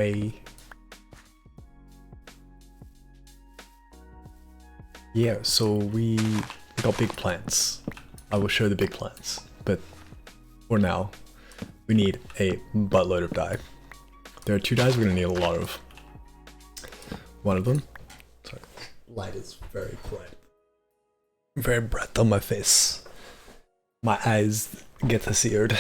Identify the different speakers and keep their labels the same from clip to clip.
Speaker 1: way. Yeah, so we got big plans. I will show the big plans, but for now, we need a buttload of dye. There are 2 dyes we're gonna need a lot of. One of them, sorry, light is very bright. Very bright on my face. My eyes get seared.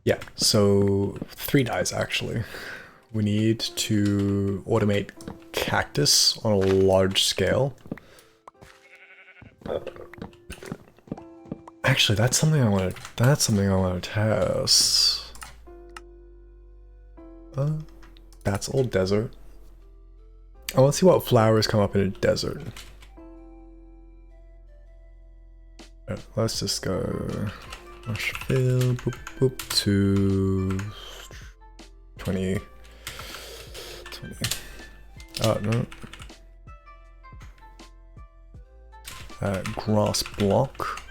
Speaker 1: Yeah, so 3 dyes actually. We need to automate cactus on a large scale. Actually, that's something I want to test. That's all desert. I want to see what flowers come up in a desert. Let's just go Marshfield, boop, boop, to 20. Oh, no. Grass block.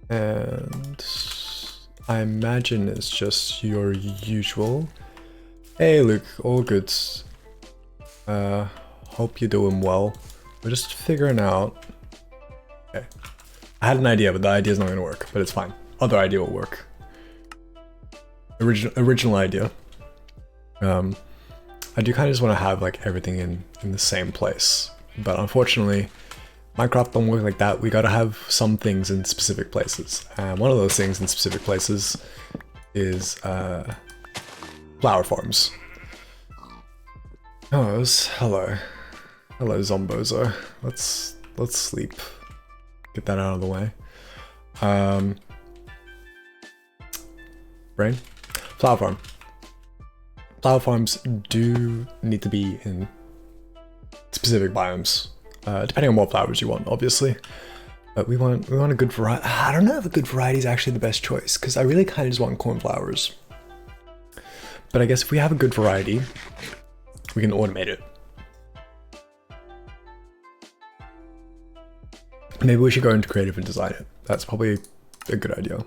Speaker 1: And I imagine it's just your usual. Hey Luke, all good. Hope you're doing well. We're just figuring out. Okay. I had an idea, but the idea's not gonna work, but it's fine. Other idea will work. Original idea. I do kind of just want to have like everything in the same place, but unfortunately, Minecraft don't work like that. We gotta have some things in specific places, and one of those things in specific places is flower farms. Oh, hello, Zombozo. Let's sleep. Get that out of the way. Brain. Flower farm. Flower farms do need to be in specific biomes, depending on what flowers you want, obviously. But we want a good variety. I don't know if a good variety is actually the best choice, because I really kind of just want cornflowers. But I guess if we have a good variety, we can automate it. Maybe we should go into creative and design it. That's probably a good idea.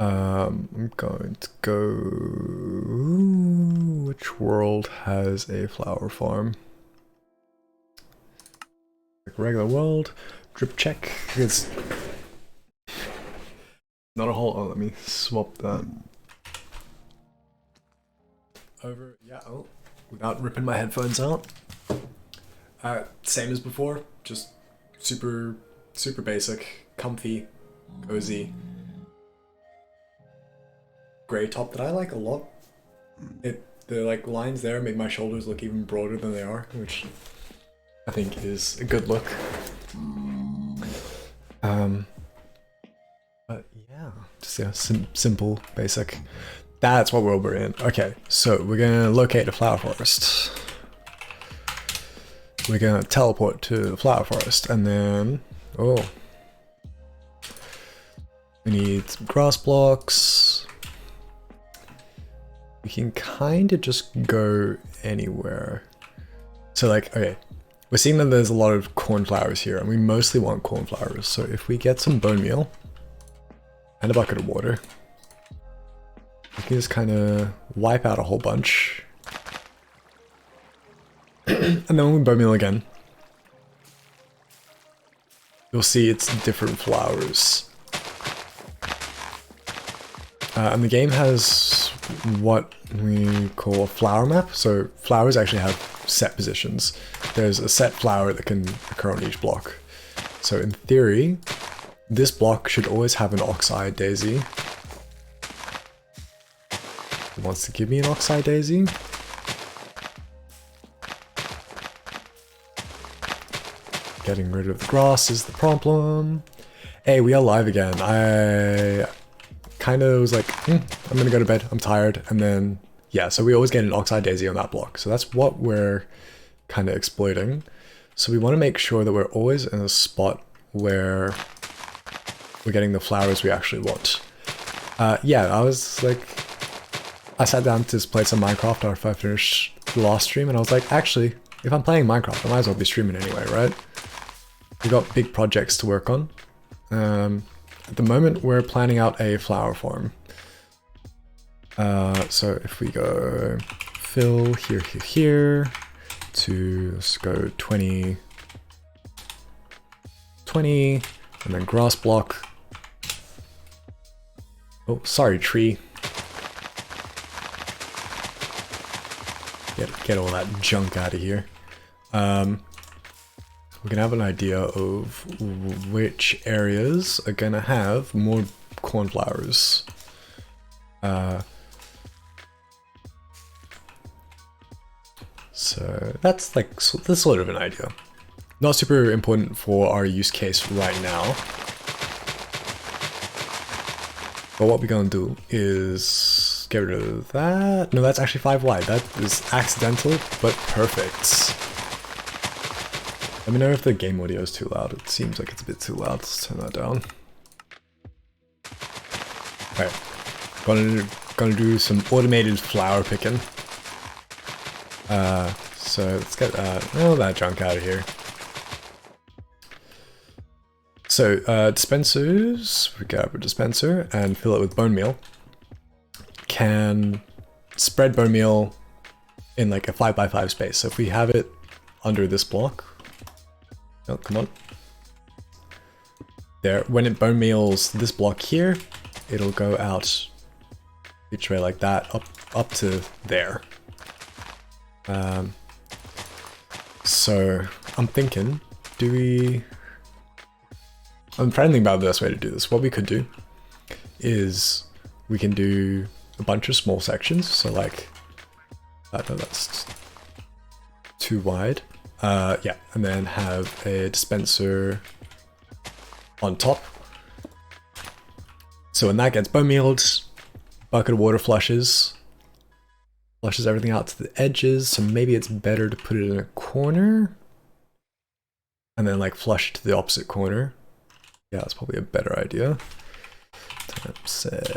Speaker 1: I'm going to go... Which world has a flower farm? Like regular world. Drip check. It's not a whole... Oh, let me swap that over. Yeah, oh, without ripping my headphones out. Same as before, just super basic, comfy, cozy. Gray top that I like a lot. The like lines there make my shoulders look even broader than they are, which I think is a good look. But yeah, just simple, basic. That's what world we're in. Okay, so we're gonna locate a flower forest. We're gonna teleport to the flower forest, and then we need some grass blocks. We can kind of just go anywhere. So like, okay, we're seeing that there's a lot of cornflowers here, and we mostly want cornflowers. So if we get some bone meal and a bucket of water, we can just kind of wipe out a whole bunch. And then when we bone meal again, you'll see it's different flowers. And the game has what we call a flower map. So flowers actually have set positions. There's a set flower that can occur on each block. So in theory, this block should always have an ox-eye daisy. It wants to give me an ox-eye daisy. Getting rid of the grass is the problem. Hey, we are live again. I kind of was like, I'm gonna go to bed, I'm tired, and then, yeah, so we always get an ox-eye daisy on that block. So that's what we're kind of exploiting. So we want to make sure that we're always in a spot where we're getting the flowers we actually want. Yeah, I sat down to just play some Minecraft after I finished the last stream, and I was like, actually, if I'm playing Minecraft, I might as well be streaming anyway, right? We've got big projects to work on. At the moment, we're planning out a flower farm. So if we go fill here, here, here, to, let's go 20, 20, and then grass block. Oh, sorry, tree. Get all that junk out of here. We can have an idea of which areas are gonna have more cornflowers. So that's like, that's sort of an idea. Not super important for our use case right now. But what we're gonna do is get rid of that. No, that's actually 5 wide. That is accidental, but perfect. Let me know if the game audio is too loud. It seems like it's a bit too loud. Let's turn that down. Okay, gonna do some automated flower picking. So let's get all that junk out of here. So dispensers, we grab a dispenser and fill it with bone meal. Can spread bone meal in like a 5x5 space. So if we have it under this block, oh, come on. There, when it bone meals this block here, it'll go out each way like that, up to there. So I'm thinking, I'm trying to think about the best way to do this. What we could do is we can do a bunch of small sections. So like, no, that's too wide. Yeah, and then have a dispenser on top. So when that gets bone mealed, bucket of water flushes everything out to the edges. So maybe it's better to put it in a corner and then like flush to the opposite corner. Yeah, that's probably a better idea. Set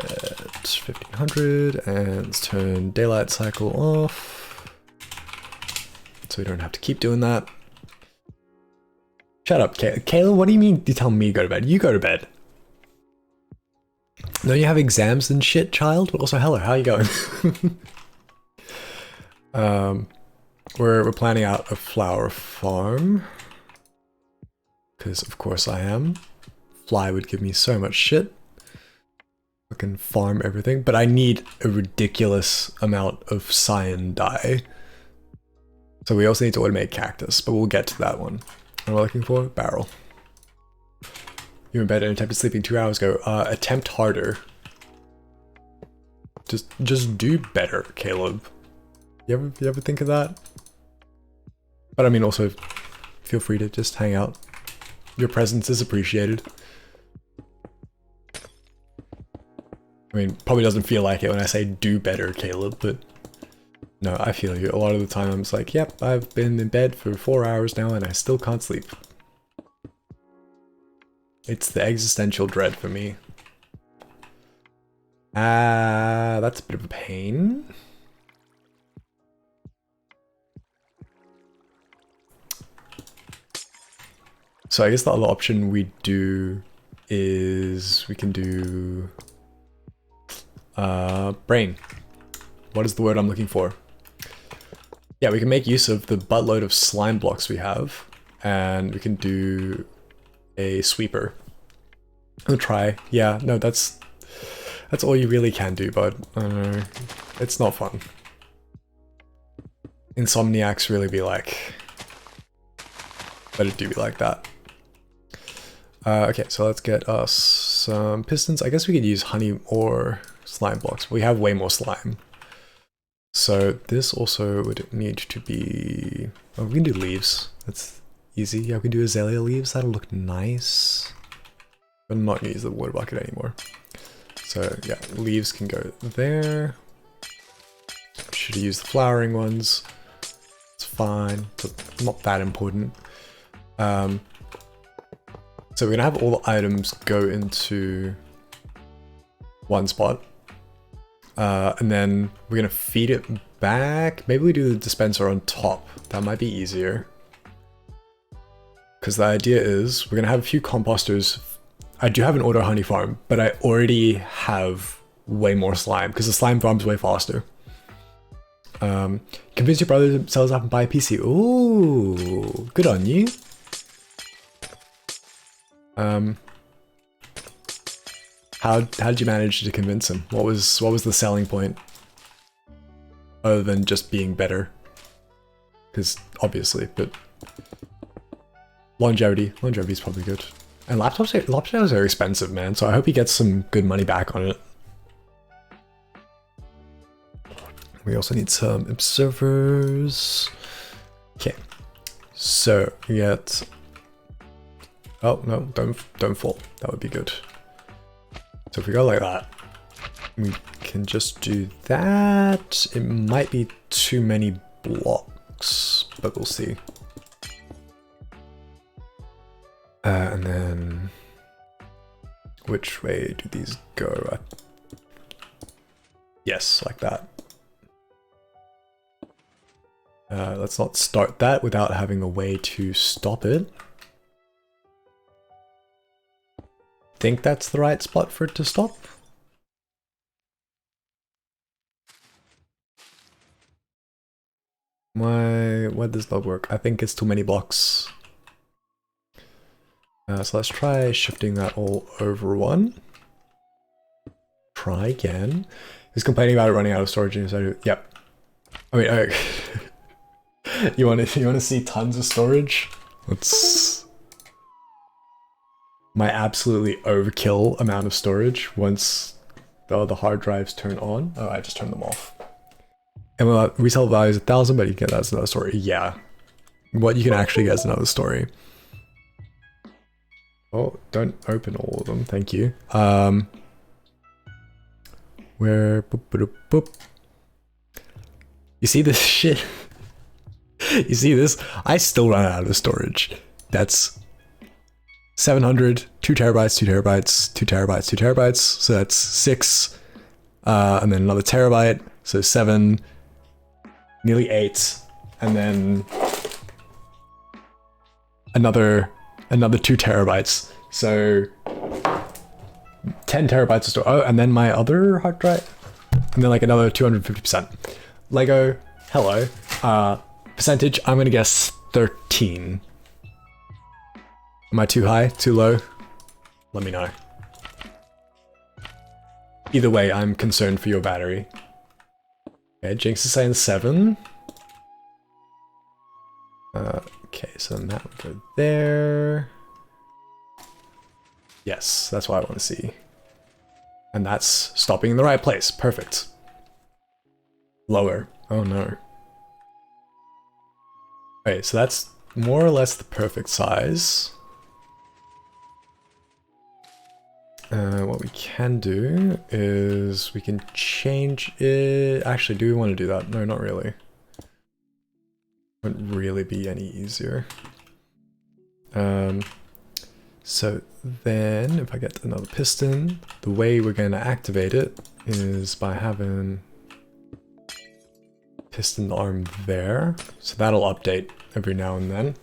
Speaker 1: 1500 and let's turn daylight cycle off. So we don't have to keep doing that. Shut up, Kayla. Kayla, what do you mean you tell me to go to bed? You go to bed. Don't you have exams and shit, child? But also, hello, how are you going? We're planning out a flower farm. Because of course I am. Fly would give me so much shit. I can farm everything, but I need a ridiculous amount of cyan dye. So we also need to automate cactus, but we'll get to that one. What am I looking for? Barrel. You were in bed and attempted sleeping 2 hours ago. Attempt harder. Just do better, Caleb. You ever think of that? But I mean, also, feel free to just hang out. Your presence is appreciated. I mean, probably doesn't feel like it when I say do better, Caleb, but no, I feel you. A lot of the time I'm just like, yep, I've been in bed for 4 hours now and I still can't sleep. It's the existential dread for me. That's a bit of a pain. So I guess the other option we do is we can do brain. What is the word I'm looking for? Yeah, we can make use of the buttload of slime blocks we have, and we can do a sweeper. I'll try. Yeah, no, that's all you really can do, but it's not fun. Insomniacs really be like, but it do be like that. Okay, so let's get us some pistons. I guess we could use honey or slime blocks. We have way more slime. So this also would need to be... Oh, we can do leaves. That's easy. Yeah, we can do azalea leaves. That'll look nice. But I'm not going to use the water bucket anymore. So yeah, leaves can go there. Should have used the flowering ones. It's fine, but not that important. So we're gonna have all the items go into one spot, and then we're gonna feed it back. Maybe we do the dispenser on top. That might be easier. Because the idea is we're going to have a few composters. I do have an auto honey farm, but I already have way more slime because the slime farm's way faster. Convince your brother to sell us up and buy a PC. Ooh, good on you. How did you manage to convince him? What was the selling point? Other than just being better. Because obviously, but longevity is probably good. And laptops are expensive, man, so I hope he gets some good money back on it. We also need some observers. Okay, so we get. Oh no! Don't fall. That would be good. So if we go like that, we can just do that. It might be too many blocks, but we'll see. And then, which way do these go? Yes, like that. Let's not start that without having a way to stop it. Think that's the right spot for it to stop? Why does that work? I think it's too many blocks. So let's try shifting that all over one. Try again. He's complaining about it running out of storage inside of it. Yep. I mean, you want to see tons of storage? Let's. My absolutely overkill amount of storage once the hard drives turn on. Oh, I just turned them off. And resale value is 1,000, but you can get that as another story. Yeah. What you can actually get is another story. Oh, don't open all of them, thank you. Where boop, boop, boop. You see this shit? You see this? I still run out of storage. That's 700, 2 terabytes, 2 terabytes, 2 terabytes, 2 terabytes. So that's 6. And then another terabyte. So 7, nearly 8. And then another 2 terabytes. So 10 terabytes of storage. Oh, and then my other hard drive. And then like another 250%. Lego, hello. Percentage, I'm gonna guess 13. Am I too high? Too low? Let me know. Either way, I'm concerned for your battery. Okay, Jinx is saying 7. Okay, so then that would go there. Yes, that's what I want to see. And that's stopping in the right place. Perfect. Lower. Oh no. Okay, so that's more or less the perfect size. What we can do is we can change it. Actually, do we want to do that? No, not really. Wouldn't really be any easier. So then if I get another piston, the way we're going to activate it is by having piston arm there. So that'll update every now and then.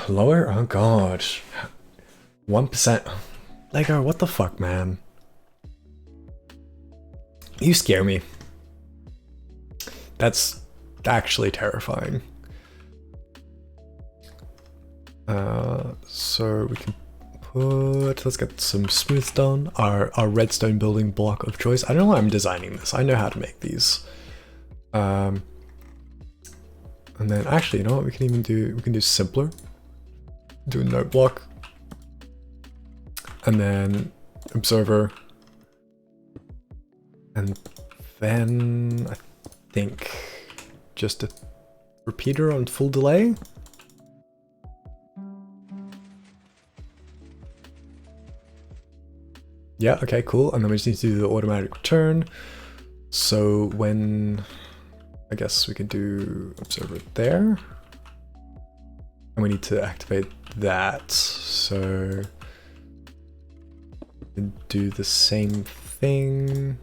Speaker 1: Lower? Oh god. 1%. Lego, what the fuck, man? You scare me. That's actually terrifying. So we can put, let's get some smooth stone, our redstone building block of choice. I don't know why I'm designing this. I know how to make these. And then actually, you know what we can even do? We can do simpler. Do a note block. And then observer. And then I think just a repeater on full delay. Yeah, okay, cool. And then we just need to do the automatic return. So when, I guess we can do observer there. And we need to activate that. So we can do the same thing.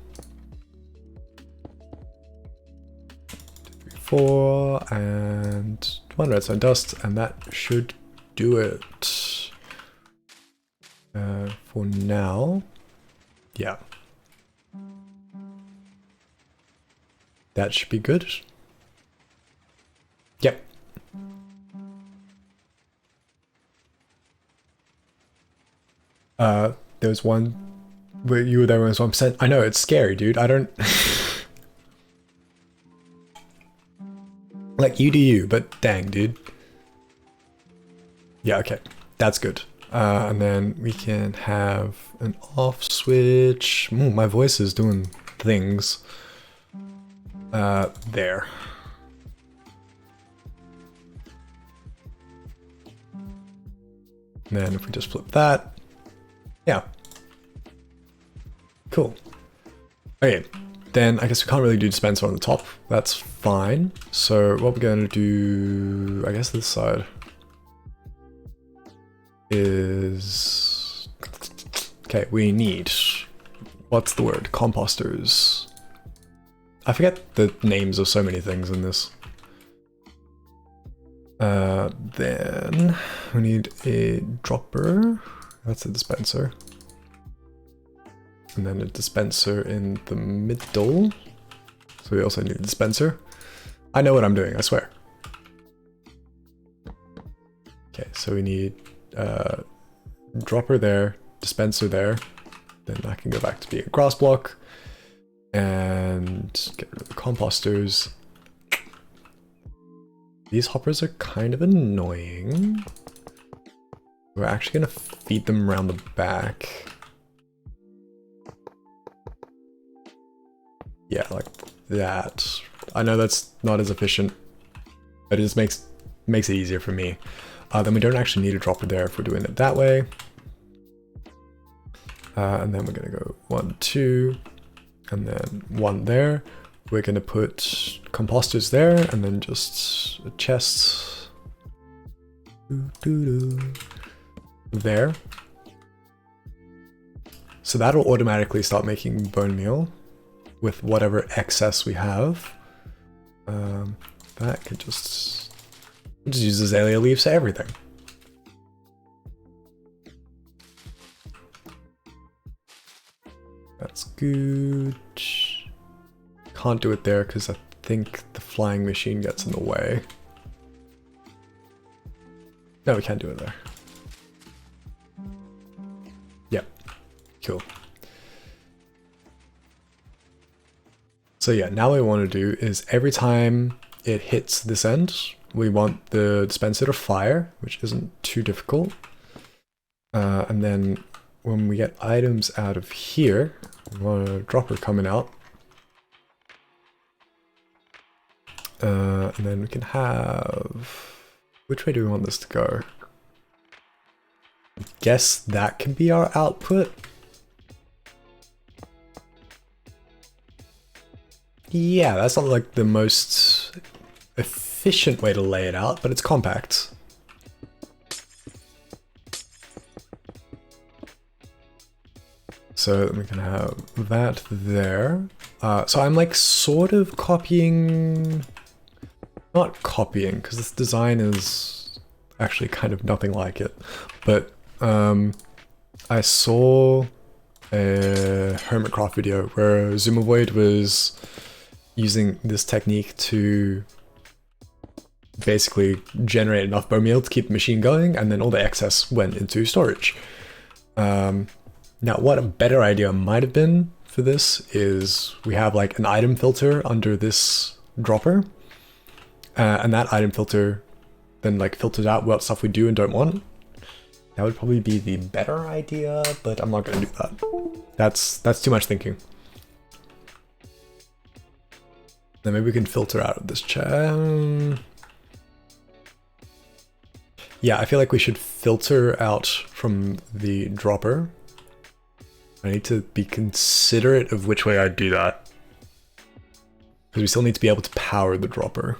Speaker 1: 4 and 1 redstone dust, and that should do it for now. Yeah. That should be good. Yep. There was one where you were there when it was 1%. I know, it's scary, dude. I don't... Like, you do you, but dang, dude. Yeah, okay. That's good. And then we can have an off switch. My voice is doing things. There. And then if we just flip that. Yeah. Cool. Okay. Then I guess we can't really do dispenser on the top. That's fine. So what we're going to do, I guess this side, is... Okay, we need... What's the word? Composters. I forget the names of so many things in this. Then we need a dropper. That's a dispenser. And then a dispenser in the middle. So we also need a dispenser. I know what I'm doing, I swear. Okay, so we need dropper there, dispenser there. Then I can go back to being a grass block. And get rid of the composters. These hoppers are kind of annoying. We're actually going to feed them around the back. Yeah, like that. I know that's not as efficient, but it just makes it easier for me. Then we don't actually need a dropper there if we're doing it that way. And then we're going to go 1, 2, and then 1 there. We're going to put composters there, and then just a chest there. So that'll automatically start making bone meal with whatever excess we have. That could just use azalea leaves for everything. That's good. Can't do it there because I think the flying machine gets in the way. No, we can't do it there. Yep, cool. So yeah, now what we want to do is every time it hits this end, we want the dispenser to fire, which isn't too difficult. And then when we get items out of here, we want a dropper coming out. And then we can have... Which way do we want this to go? I guess that can be our output. Yeah, that's not like the most efficient way to lay it out, but it's compact. So we can have that there. So I'm like sort of copying... Not copying, because this design is actually kind of nothing like it. But I saw a Hermitcraft video where Zoomovoid was using this technique to basically generate enough bone meal to keep the machine going, and then all the excess went into storage. Now, what a better idea might have been for this is we have like an item filter under this dropper. And that item filter then like filters out what stuff we do and don't want. That would probably be the better idea, but I'm not going to do that. That's too much thinking. Then maybe we can filter out of this chair. Yeah, I feel like we should filter out from the dropper. I need to be considerate of which way I do that, because we still need to be able to power the dropper.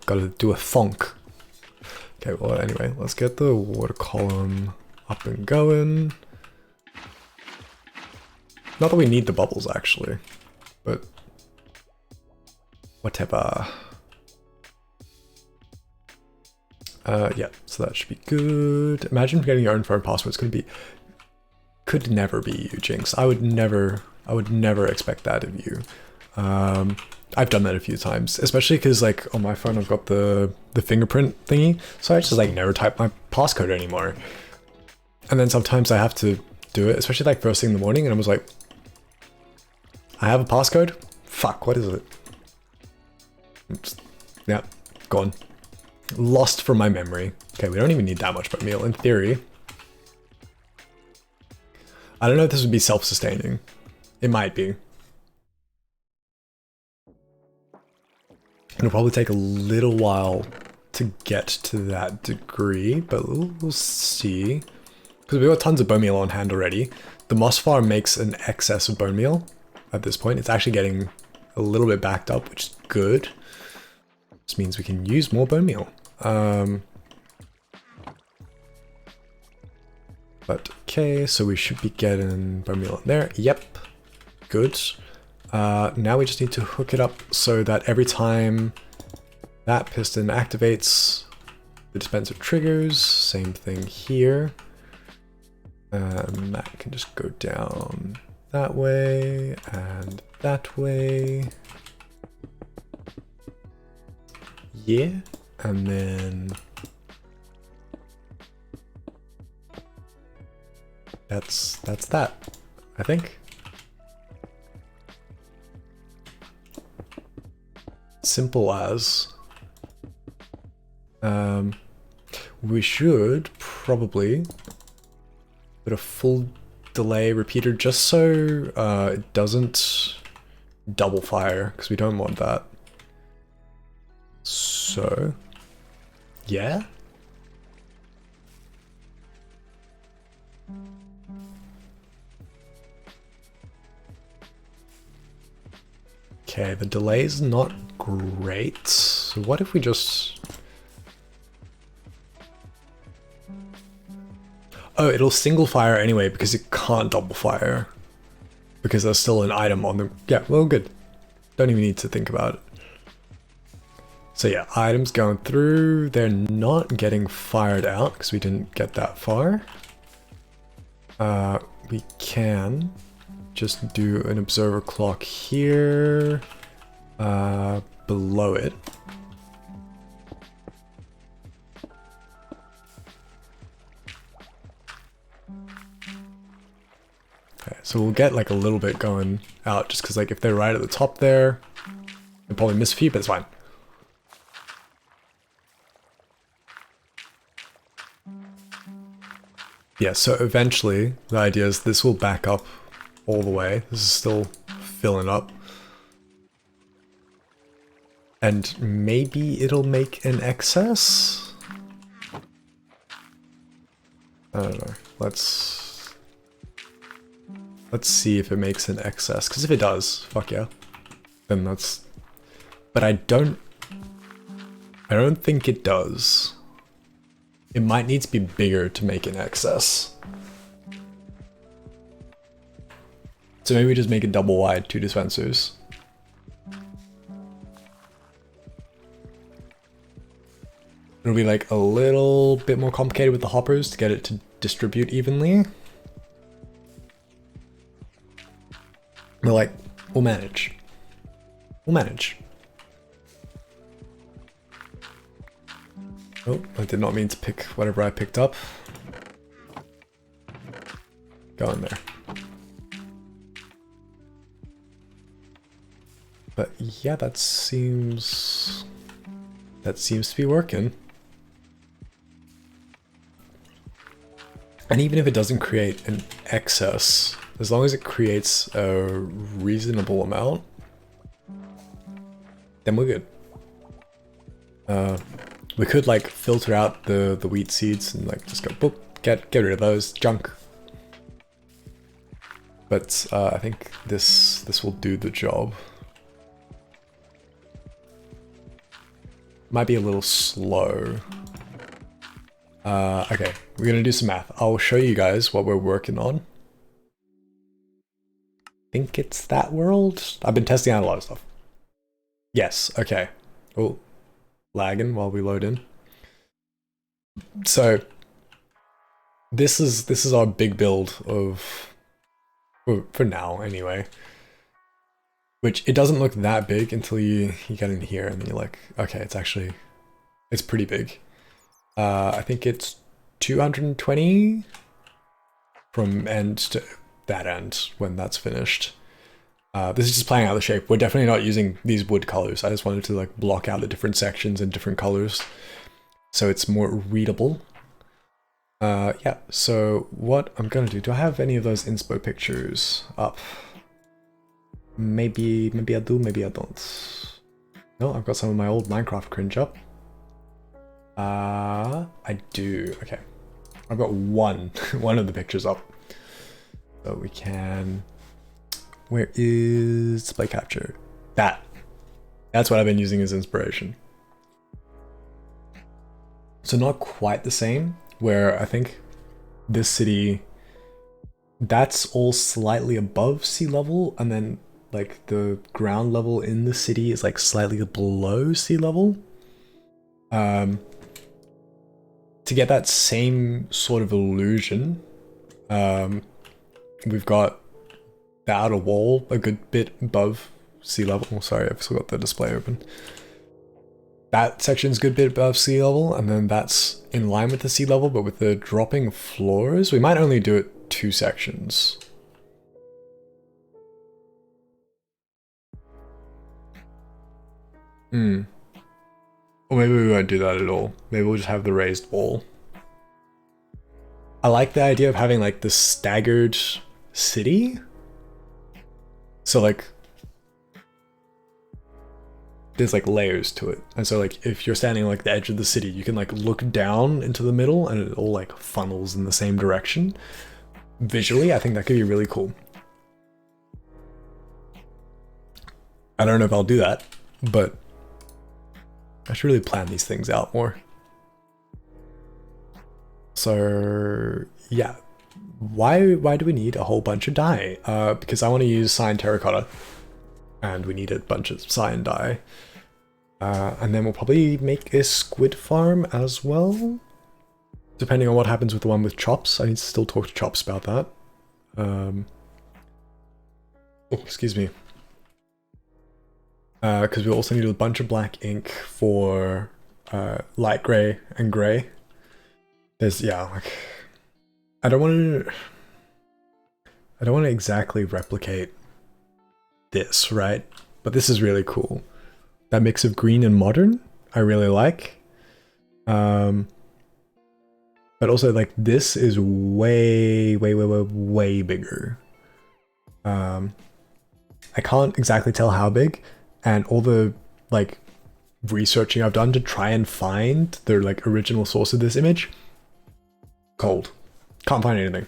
Speaker 1: Gotta do a thunk. Okay, well anyway, let's get the water column up and going. Not that we need the bubbles actually, but whatever. Yeah, so that should be good. Imagine getting your own phone password. It's gonna be, could never be you, Jinx. I would never expect that of you. I've done that a few times, especially because like on my phone I've got the fingerprint thingy, so I just like never type my passcode anymore. And then sometimes I have to do it, especially like first thing in the morning, and I was like, I have a passcode? Fuck, what is it? Oops. Yeah, gone. Lost from my memory. Okay, we don't even need that much bone meal in theory. I don't know if this would be self-sustaining. It might be. It'll probably take a little while to get to that degree, but we'll see. Because we've got tons of bone meal on hand already. The moss farm makes an excess of bone meal at this point. It's actually getting a little bit backed up, which is good. This means we can use more bone meal. But okay, so we should be getting bone meal in there. Yep, good. Now we just need to hook it up so that every time that piston activates, the dispenser triggers. Same thing here. That can just go down that way and that way. Yeah, and then that's that, I think. Simple as. We should probably put a full delay repeater just so it doesn't double fire, because we don't want that. So, yeah. Okay, the delay is not great. So what if we just... Oh, it'll single fire anyway because it can't double fire. Because there's still an item on the... Yeah, well, good. Don't even need to think about it. So yeah, items going through. They're not getting fired out because we didn't get that far. We can just do an observer clock here, below it. Okay, so we'll get like a little bit going out just because like if they're right at the top there, they'll probably miss a few, but it's fine. Yeah, so eventually the idea is this will back up all the way. This is still filling up. And maybe it'll make an excess? I don't know. Let's see if it makes an excess. Because if it does, fuck yeah. Then that's... But I don't think it does. It might need to be bigger to make an excess. So maybe we just make it double wide, 2 dispensers. It'll be like a little bit more complicated with the hoppers to get it to distribute evenly. We're like, we'll manage. We'll manage. Oh, I did not mean to pick whatever I picked up. Go in there. But yeah, that seems to be working. And even if it doesn't create an excess, as long as it creates a reasonable amount, then we're good. We could like filter out the wheat seeds and like just go boop, get rid of those, junk. But I think this will do the job. Might be a little slow. Okay, we're gonna do some math. I'll show you guys what we're working on. I think it's that world. I've been testing out a lot of stuff. Yes, okay. Oh, lagging while we load in. So this is our big build of for now anyway. Which it doesn't look that big until you get in here and then you're like, okay, it's pretty big. I think it's 220 from end to that end when that's finished. This is just playing out the shape. We're definitely not using these wood colors. I just wanted to like block out the different sections in different colors so it's more readable. Yeah, so what I'm gonna do I have any of those inspo pictures up? Maybe I do, maybe I don't. No, I've got some of my old Minecraft cringe up. I do. Okay, I've got one of the pictures up, so we can. Where is display capture? That's what I've been using as inspiration. So not quite the same. Where I think this city, that's all slightly above sea level, and then like the ground level in the city is like slightly below sea level. To get that same sort of illusion, we've got the outer wall a good bit above sea level. Oh, sorry, I've still got the display open. That section's a good bit above sea level, and then that's in line with the sea level, but with the dropping floors, we might only do it 2 sections. Or maybe we won't do that at all. Maybe we'll just have the raised wall. I like the idea of having like the staggered city. So like, there's like layers to it. And so like, if you're standing like the edge of the city, you can like look down into the middle and it all like funnels in the same direction. Visually, I think that could be really cool. I don't know if I'll do that, but I should really plan these things out more. So yeah, why do we need a whole bunch of dye? Because I want to use cyan terracotta, and we need a bunch of cyan dye. And then we'll probably make a squid farm as well, depending on what happens with the one with chops. I need to still talk to Chops about that. Oh, excuse me. Because we also need a bunch of black ink for light gray and gray. There's, yeah, like, I don't want to exactly replicate this, right? But this is really cool. That mix of green and modern, I really like. But also, like, this is way bigger. I can't exactly tell how big, and all the, like, researching I've done to try and find the, like, original source of this image, cold. Can't find anything.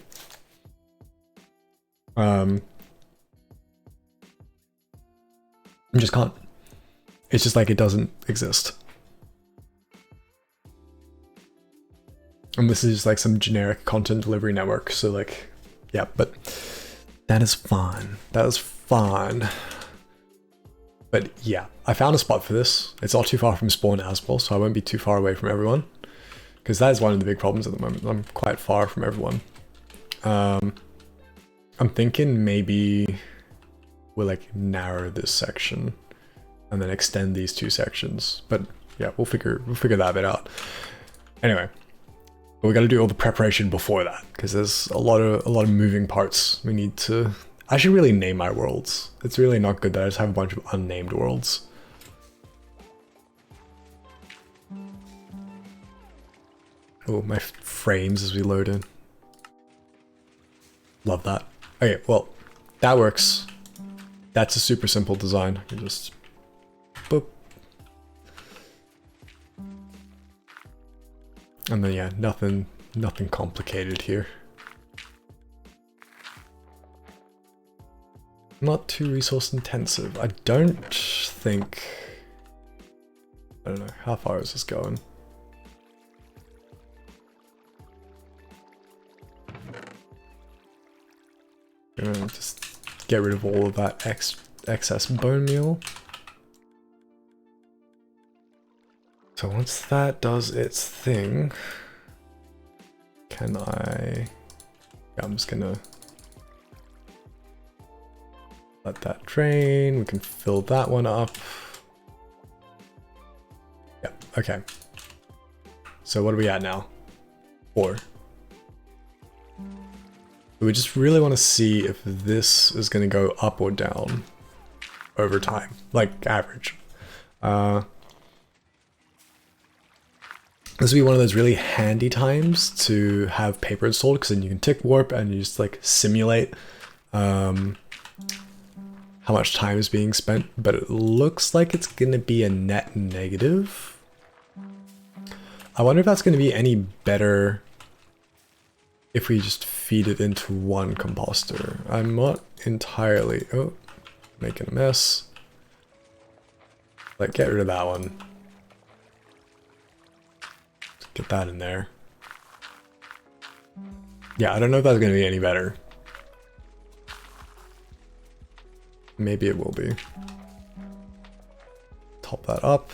Speaker 1: I just can't. It's just like it doesn't exist. And this is just like some generic content delivery network, so like, yeah, but that is fine. That is fine. But yeah, I found a spot for this. It's not too far from spawn as well, so I won't be too far away from everyone. Because that is one of the big problems at the moment. I'm quite far from everyone. I'm thinking maybe we'll like narrow this section and then extend these 2 sections. But yeah, we'll figure that bit out. Anyway, but we got to do all the preparation before that because there's a lot of moving parts we need to. I should really name my worlds. It's really not good that I just have a bunch of unnamed worlds. Oh, my frames as we load in. Love that. Okay, well, that works. That's a super simple design. I can just boop. And then yeah, nothing complicated here. Not too resource intensive. I don't think. I don't know, how far is this going? Just get rid of all of that excess bone meal. So once that does its thing, can I... Yeah, I'm just gonna let that drain. We can fill that one up. Yeah, okay. So what are we at now? 4. We just really want to see if this is going to go up or down over time, like average. This would be one of those really handy times to have paper installed, because then you can tick warp and you just like simulate how much time is being spent, but it looks like it's going to be a net negative. I wonder if that's going to be any better if we just feed it into one composter. I'm not entirely... Oh, making a mess. Like, get rid of that one. Get that in there. Yeah, I don't know if that's going to be any better. Maybe it will be. Top that up.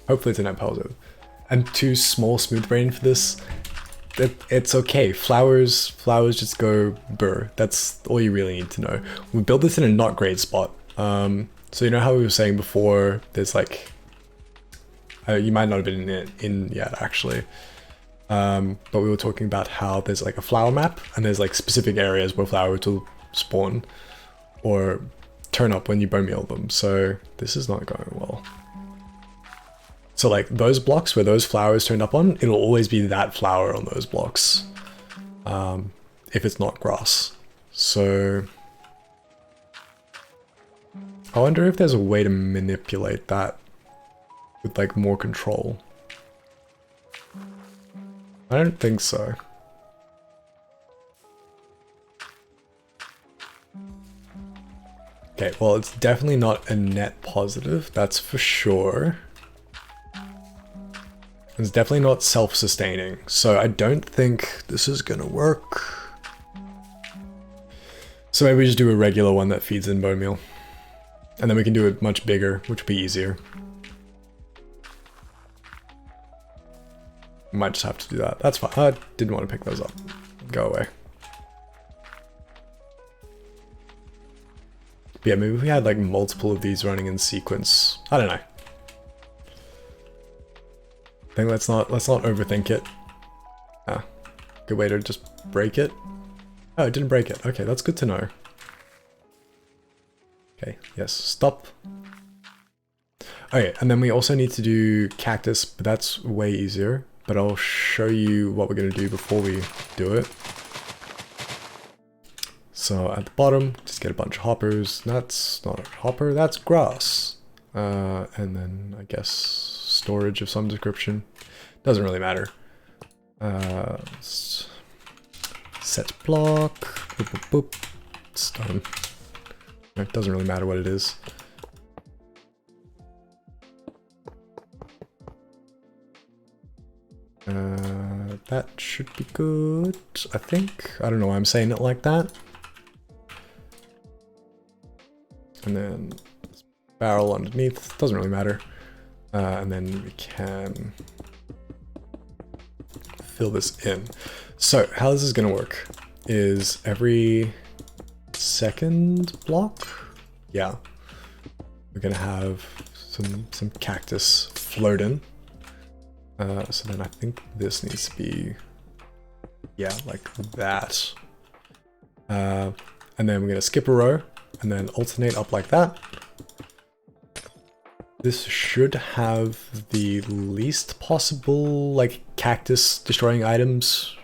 Speaker 1: Hopefully it's a net positive. I'm too small smooth brain for this. It's okay. Flowers just go burr. That's all you really need to know. We built this in a not great spot. So you know how we were saying before, there's like, you might not have been in yet actually. But we were talking about how there's like a flower map and there's like specific areas where flowers will spawn or turn up when you bone meal them. So this is not going well. So like those blocks where those flowers turned up on, it'll always be that flower on those blocks. If it's not grass. So I wonder if there's a way to manipulate that with like more control. I don't think so. Okay, well it's definitely not a net positive, that's for sure. It's definitely not self-sustaining, so I don't think this is gonna work. So maybe we just do a regular one that feeds in bone meal. And then we can do it much bigger, which would be easier. Might just have to do that. That's fine. I didn't want to pick those up. Go away. But yeah, maybe if we had like multiple of these running in sequence. I don't know. I think let's not overthink it. Ah, good way to just break it. Oh, it didn't break it. Okay, that's good to know. Okay, yes, stop. Okay, and then we also need to do cactus, but that's way easier. But I'll show you what we're going to do before we do it. So at the bottom, just get a bunch of hoppers. That's not a hopper, that's grass. And then I guess storage of some description. Doesn't really matter. Set block. Boop, boop, boop. It's done. It doesn't really matter what it is. That should be good, I think. I don't know why I'm saying it like that. And then barrel underneath, doesn't really matter. And then we can fill this in. So how this is gonna work is every second block, yeah, we're gonna have some cactus float in. So then I think this needs to be, yeah, like that. And then we're gonna skip a row and then alternate up like that. This should have the least possible like cactus destroying items.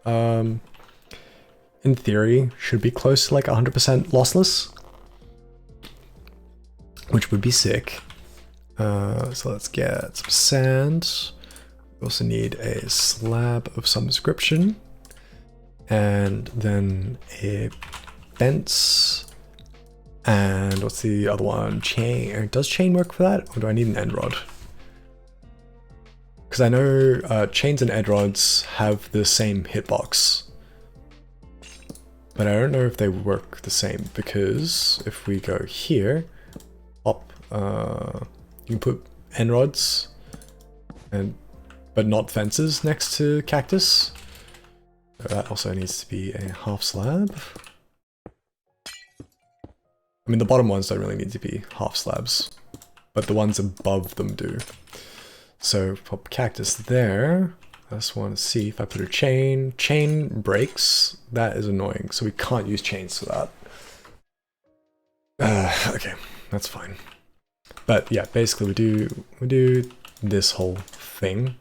Speaker 1: In theory, should be close to like 100% lossless, which would be sick. So let's get some sand. We also need a slab of some description, and then a fence. And what's the other one? Chain. Does chain work for that, or do I need an end rod? Because I know chains and end rods have the same hitbox, but I don't know if they work the same, because if we go here, up, you can put end rods but not fences next to cactus. So that also needs to be a half slab. I mean, the bottom ones don't really need to be half slabs, but the ones above them do. So pop cactus there. I just want to see if I put a chain. Chain breaks. That is annoying, so we can't use chains for that. Okay, that's fine. But yeah, basically we do this whole thing,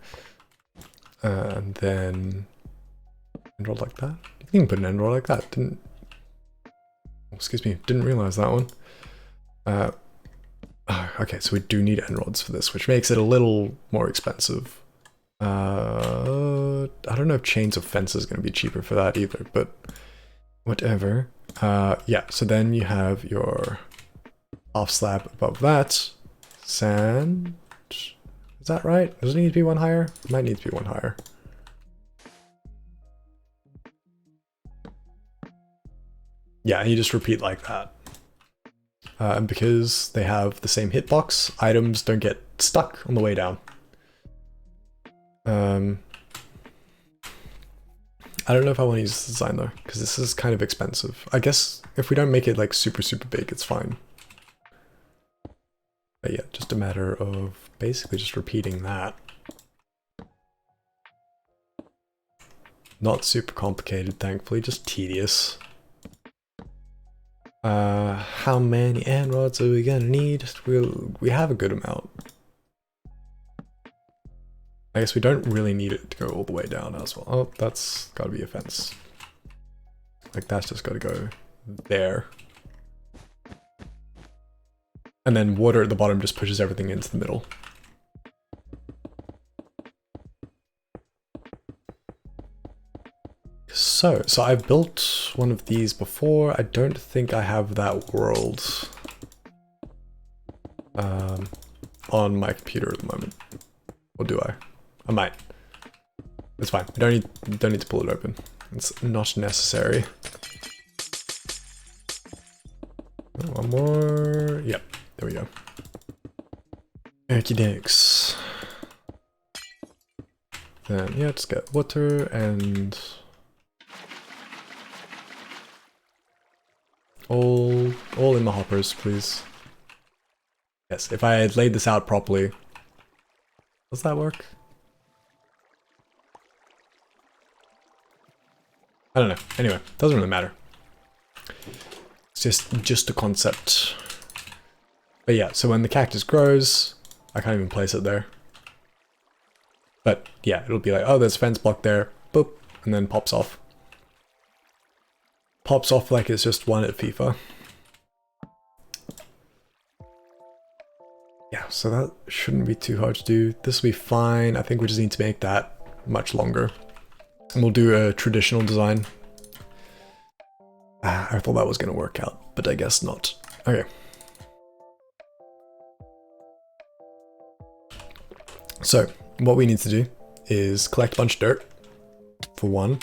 Speaker 1: and then end rod like that. You can even put an end rod like that. Excuse me, didn't realize that one. Okay, so we do need end rods for this, which makes it a little more expensive. I don't know if chains of fence is going to be cheaper for that either, but whatever. Yeah, so then you have your half slab above that. Sand. Is that right? Does it need to be one higher? It might need to be one higher. Yeah, you just repeat like that. And because they have the same hitbox, items don't get stuck on the way down. I don't know if I want to use this design though, because this is kind of expensive. I guess if we don't make it like super big, it's fine. But yeah, just a matter of basically just repeating that. Not super complicated, thankfully, just tedious. How many end rods are we gonna need? We have a good amount. I guess we don't really need it to go all the way down as well. Oh, that's gotta be a fence. Like that's just gotta go there. And then water at the bottom just pushes everything into the middle. So I've built one of these before. I don't think I have that world on my computer at the moment. Or do I? I might. It's fine. We don't need to pull it open. It's not necessary. Oh, one more. Yep, there we go. Okie dokes. Then yeah, just get water and all in the hoppers, please. Yes, if I had laid this out properly. Does that work? I don't know. Anyway, doesn't really matter. It's just a concept. But yeah, so when the cactus grows, I can't even place it there. But yeah, it'll be like, oh, there's a fence block there, boop, and then pops off. Pops off like it's just one at FIFA. Yeah, so that shouldn't be too hard to do. This will be fine. I think we just need to make that much longer. And we'll do a traditional design. I thought that was going to work out, but I guess not. Okay. So, what we need to do is collect a bunch of dirt, for one.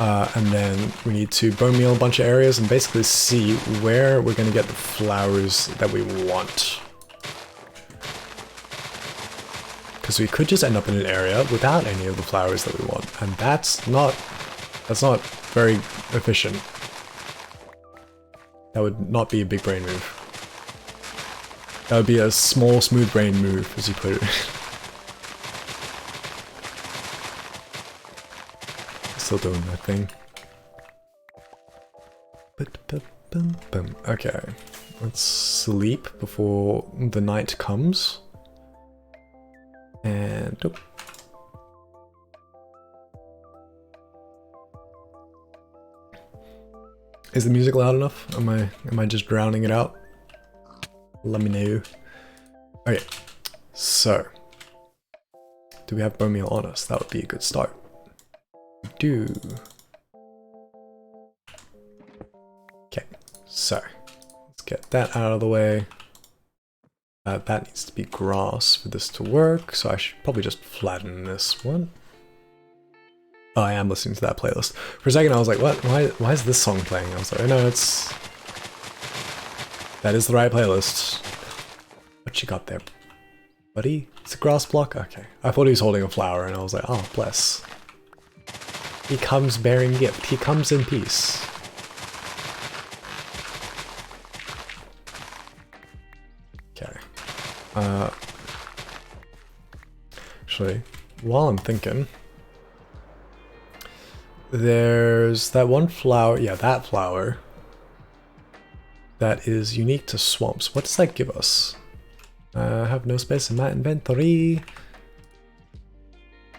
Speaker 1: And then we need to bone meal a bunch of areas and basically see where we're going to get the flowers that we want. Because we could just end up in an area without any of the flowers that we want, and that's not very efficient. That would not be a big brain move. That would be a small, smooth brain move, as you put it. Still doing that thing. Okay, let's sleep before the night comes. And oh. Is the music loud enough? Am I just drowning it out? Let me know. Okay, so do we have bone meal on us? That would be a good start. We do. Okay, so let's get that out of the way. That needs to be grass for this to work, so I should probably just flatten this one. Oh, I am listening to that playlist. For a second I was like, what? Why is this song playing? I was like, oh no, that is the right playlist. What you got there? Buddy, it's a grass block? Okay. I thought he was holding a flower and I was like, oh, bless. He comes bearing gift. He comes in peace. Okay. Actually, while I'm thinking, there's that one flower, yeah, that flower that is unique to swamps. What does that give us? I have no space in my inventory.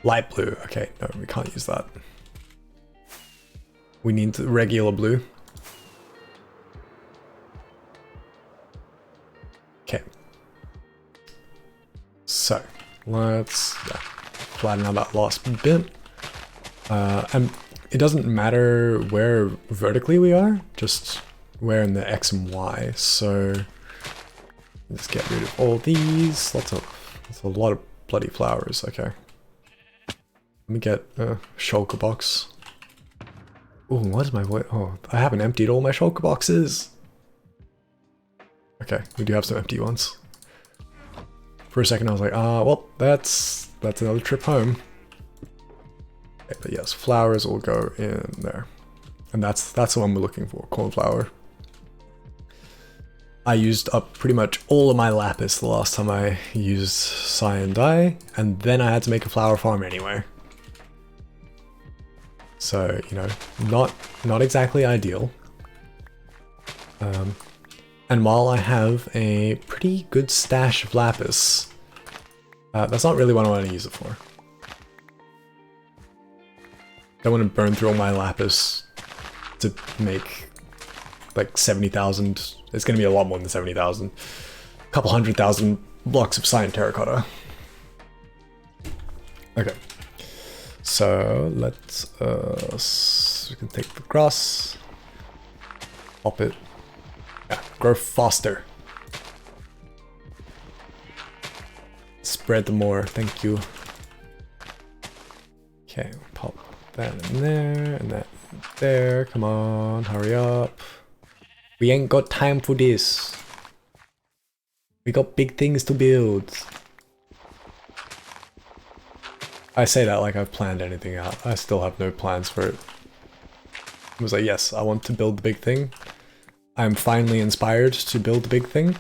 Speaker 1: Light blue. Okay, no, we can't use that. We need regular blue. Okay. So, let's flatten out that last bit. And it doesn't matter where vertically we are, just where in the X and Y. So, let's get rid of all these. That's a lot of bloody flowers. Okay. Let me get a shulker box. Oh, what is my voice? Oh, I haven't emptied all my shulker boxes. Okay, we do have some empty ones. For a second I was like, well, that's another trip home. Okay, but yes, flowers will go in there. And that's the one we're looking for, cornflower. I used up pretty much all of my lapis the last time I used cyan dye, and then I had to make a flower farm anyway. So, you know, not exactly ideal. And while I have a pretty good stash of lapis, that's not really what I want to use it for. Don't want to burn through all my lapis to make like 70,000. It's going to be a lot more than 70,000. A couple 100,000 blocks of cyan terracotta. Okay. So let's, we can take the grass, pop it, yeah, grow faster. Spread the more, thank you. Okay, pop that in there, and that there, come on, hurry up. We ain't got time for this. We got big things to build. I say that like I've planned anything out. I still have no plans for it. I was like, yes, I want to build the big thing. I'm finally inspired to build the big thing.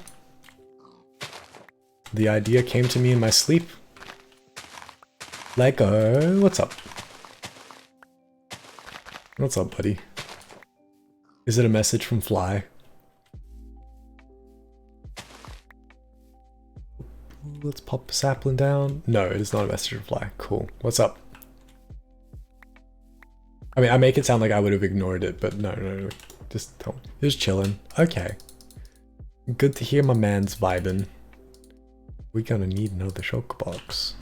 Speaker 1: The idea came to me in my sleep. Lego, what's up? What's up, buddy? Is it a message from Fly? Let's pop a sapling down. No, it is not a message from Fly. Cool. What's up? I mean, I make it sound like I would have ignored it, but no. Just tell me. Just chilling. Okay. Good to hear my man's vibing. We're gonna need another shulker box.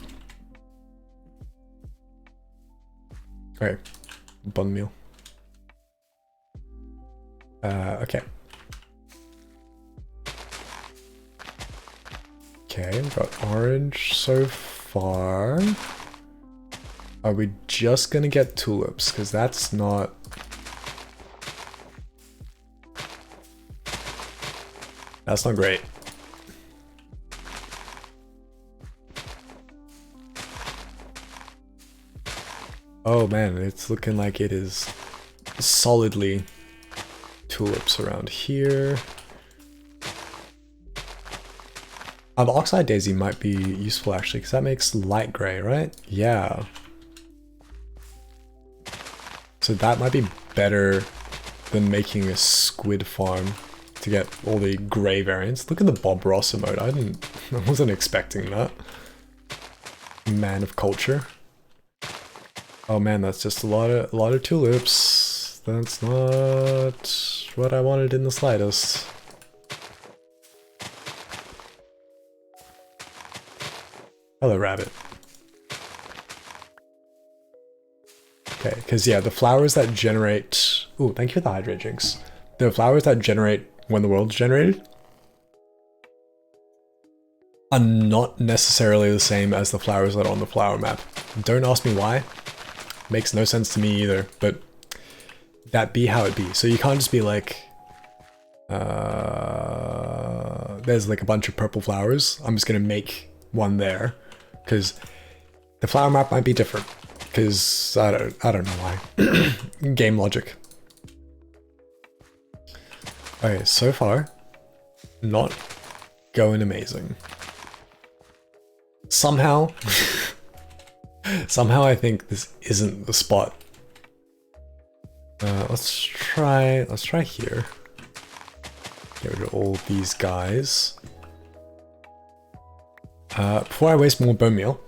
Speaker 1: Okay. Bun meal. Okay. Okay, we've got orange so far. Are we just gonna get tulips? Because that's not... That's not great. Oh man, it's looking like it is solidly tulips around here. Oxide daisy might be useful actually, because that makes light gray, right? Yeah. So that might be better than making a squid farm to get all the gray variants. Look at the Bob Ross emote. I wasn't expecting that. Man of culture. Oh man, that's just a lot of tulips. That's not what I wanted in the slightest. Hello, rabbit. Okay, because yeah, the flowers that generate... Ooh, thank you for the hydrate jinx. The flowers that generate when the world's generated are not necessarily the same as the flowers that are on the flower map. Don't ask me why. Makes no sense to me either, but that be how it be. So you can't just be like, there's like a bunch of purple flowers. I'm just gonna make one there, because the flower map might be different. Because I don't know why. Game logic. Okay, so far, not going amazing. Somehow, somehow I think this isn't the spot. Let's try here. Get rid of all these guys. Before I waste more bone meal,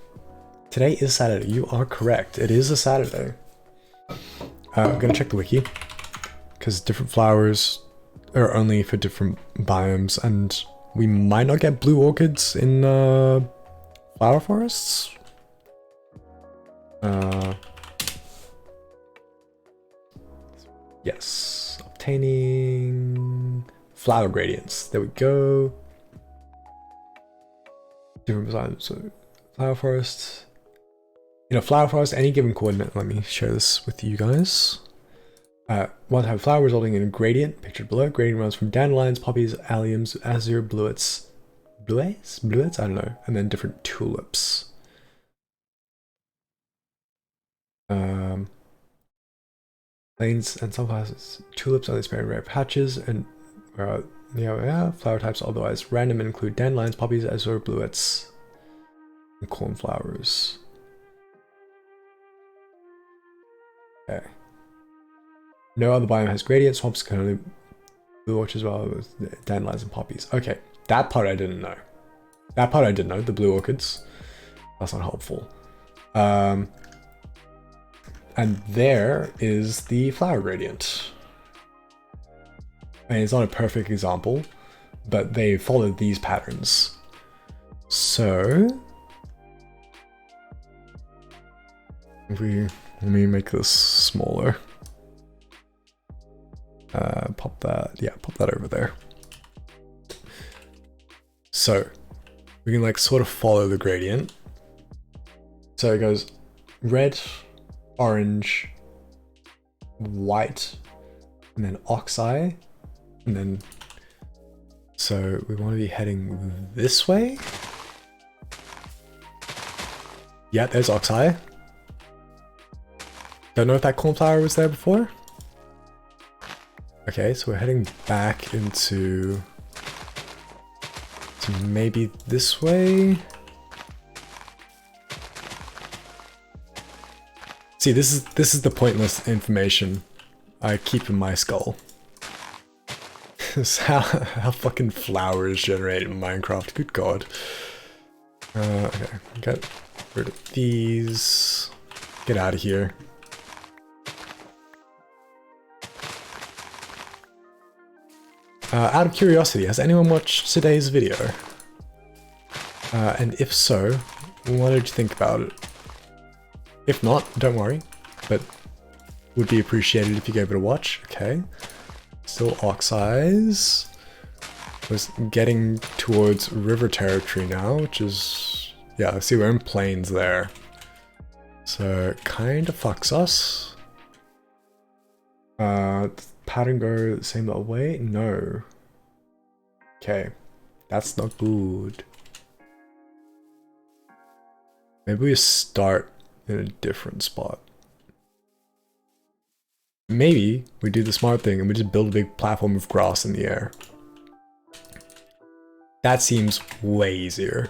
Speaker 1: today is Saturday. You are correct. It is a Saturday. I'm gonna check the wiki, because different flowers are only for different biomes, and we might not get blue orchids in flower forests. Yes, obtaining flower gradients. There we go. Different biomes. So flower forest. In a flower forest, any given coordinate. Let me share this with you guys. One type of flower resulting in a gradient, pictured below. Gradient runs from dandelions, poppies, alliums, azure, bluets. Bluets? Bluets? I don't know. And then different tulips. Lanes and sunflowers. Tulips are sparing rare patches, and flower types otherwise random and include dandelions, poppies, azure, bluets, and cornflowers. Okay. No other biome has gradients. Swamps can only blue orchids as well with dandelions and poppies. Okay, that part I didn't know. That part I did know, the blue orchids. That's not helpful. And there is the flower gradient. I mean, it's not a perfect example, but they followed these patterns. So, let me make this smaller. Pop that over there. So, we can like sort of follow the gradient. So it goes red, orange, white, and then oxeye, and then so we want to be heading this way. Yeah, there's oxeye. Don't know if that cornflower was there before. Okay, so we're heading back into maybe this way. See, this is the pointless information I keep in my skull. This is how fucking flowers generate in Minecraft. Good god. Okay, get rid of these. Get out of here. Out of curiosity, has anyone watched today's video? And if so, what did you think about it? If not, don't worry, but would be appreciated if you gave it a watch. Okay, still oxeyes. Was getting towards river territory now, which is, yeah, see we're in plains there. So it kind of fucks us. Pattern go the same way? No. Okay, that's not good. Maybe we start in a different spot. Maybe we do the smart thing and we just build a big platform of grass in the air. That seems way easier.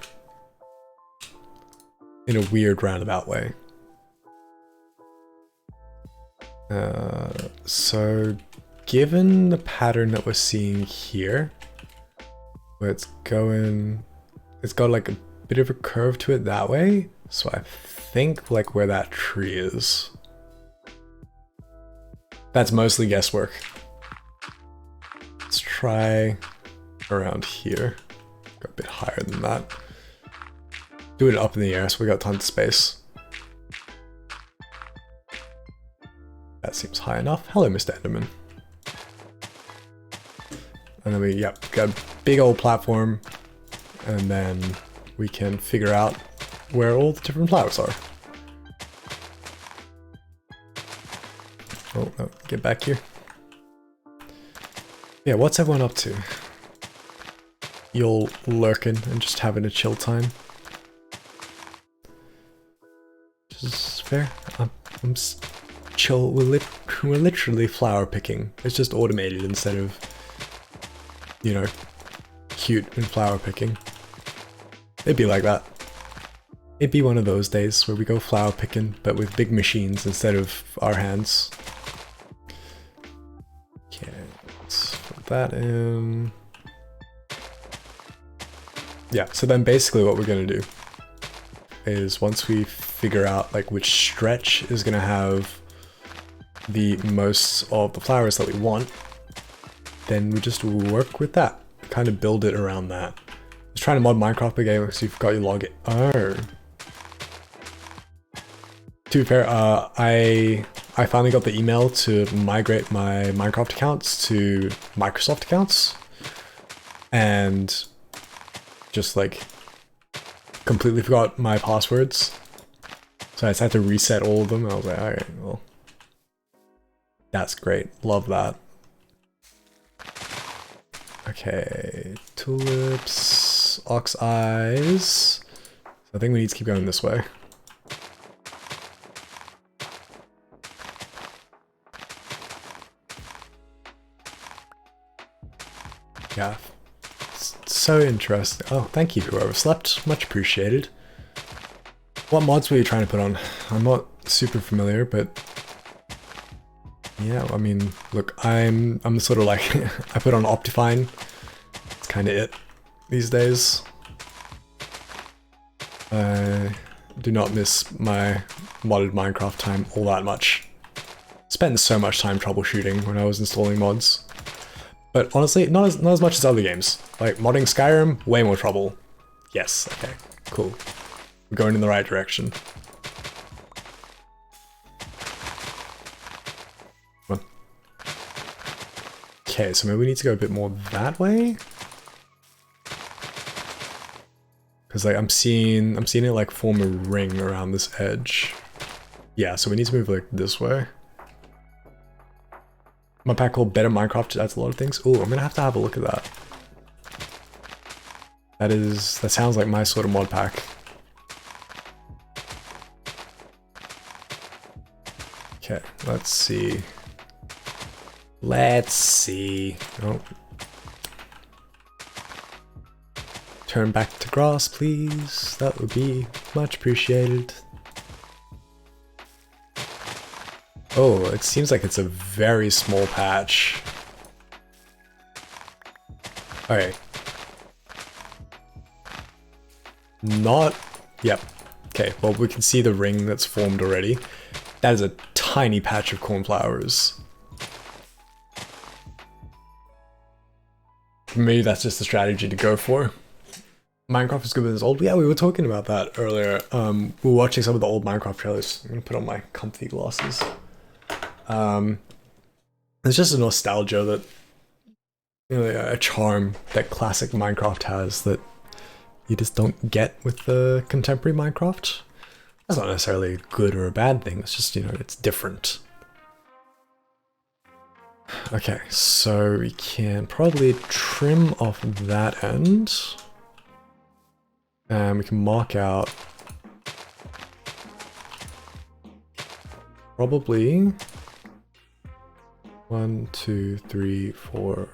Speaker 1: In a weird roundabout way. So given the pattern that we're seeing here, where it's got like a bit of a curve to it that way, so I think like where that tree is. That's mostly guesswork. Let's try around here. Go a bit higher than that. Do it up in the air so we got tons of space. That seems high enough. Hello, Mr. Enderman. And then we, got a big old platform, and then we can figure out where all the different flowers are. Oh, no, get back here. Yeah, what's everyone up to? You're lurking and just having a chill time. which is fair. I'm chill. We're literally flower picking. It's just automated instead of, you know, cute and flower picking. It'd be like that. It'd be one of those days where we go flower picking, but with big machines instead of our hands. Okay, let's put that in. Yeah, so then basically what we're gonna do is once we figure out like which stretch is gonna have the most of the flowers that we want, then we just work with that. Kind of build it around that. I was trying to mod Minecraft again because you've got your login. Oh. To be fair, I finally got the email to migrate my Minecraft accounts to Microsoft accounts, and just like completely forgot my passwords, so I just had to reset all of them. And I was like, alright, well, that's great. Love that. Okay, tulips, ox eyes. So I think we need to keep going this way. Yeah, it's so interesting. Oh, thank you, whoever slept. Much appreciated. What mods were you trying to put on? I'm not super familiar, but yeah, I mean, look, I'm sort of like, I put on Optifine. It's kind of it these days. I do not miss my modded Minecraft time all that much. Spent so much time troubleshooting when I was installing mods. But honestly, not as much as other games. Like modding Skyrim, way more trouble. Yes, okay, cool. We're going in the right direction. Come on. Okay, so maybe we need to go a bit more that way. Cause like I'm seeing it like form a ring around this edge. Yeah, so we need to move like this way. My pack called Better Minecraft, that's a lot of things. Ooh, I'm gonna have to have a look at that. That sounds like my sort of mod pack. Okay, let's see. Let's see. Oh. Turn back to grass, please. That would be much appreciated. Oh, it seems like it's a very small patch. Okay. Yep. Okay, well we can see the ring that's formed already. That is a tiny patch of cornflowers. Maybe that's just the strategy to go for. Minecraft is good when it's old. Yeah, we were talking about that earlier. We were watching some of the old Minecraft trailers. I'm gonna put on my comfy glasses. There's just a nostalgia that, you know, a charm that classic Minecraft has that you just don't get with the contemporary Minecraft. That's not necessarily a good or a bad thing, it's just, you know, it's different. Okay, so we can probably trim off that end. And we can mark out probably 1, 2, 3, 4,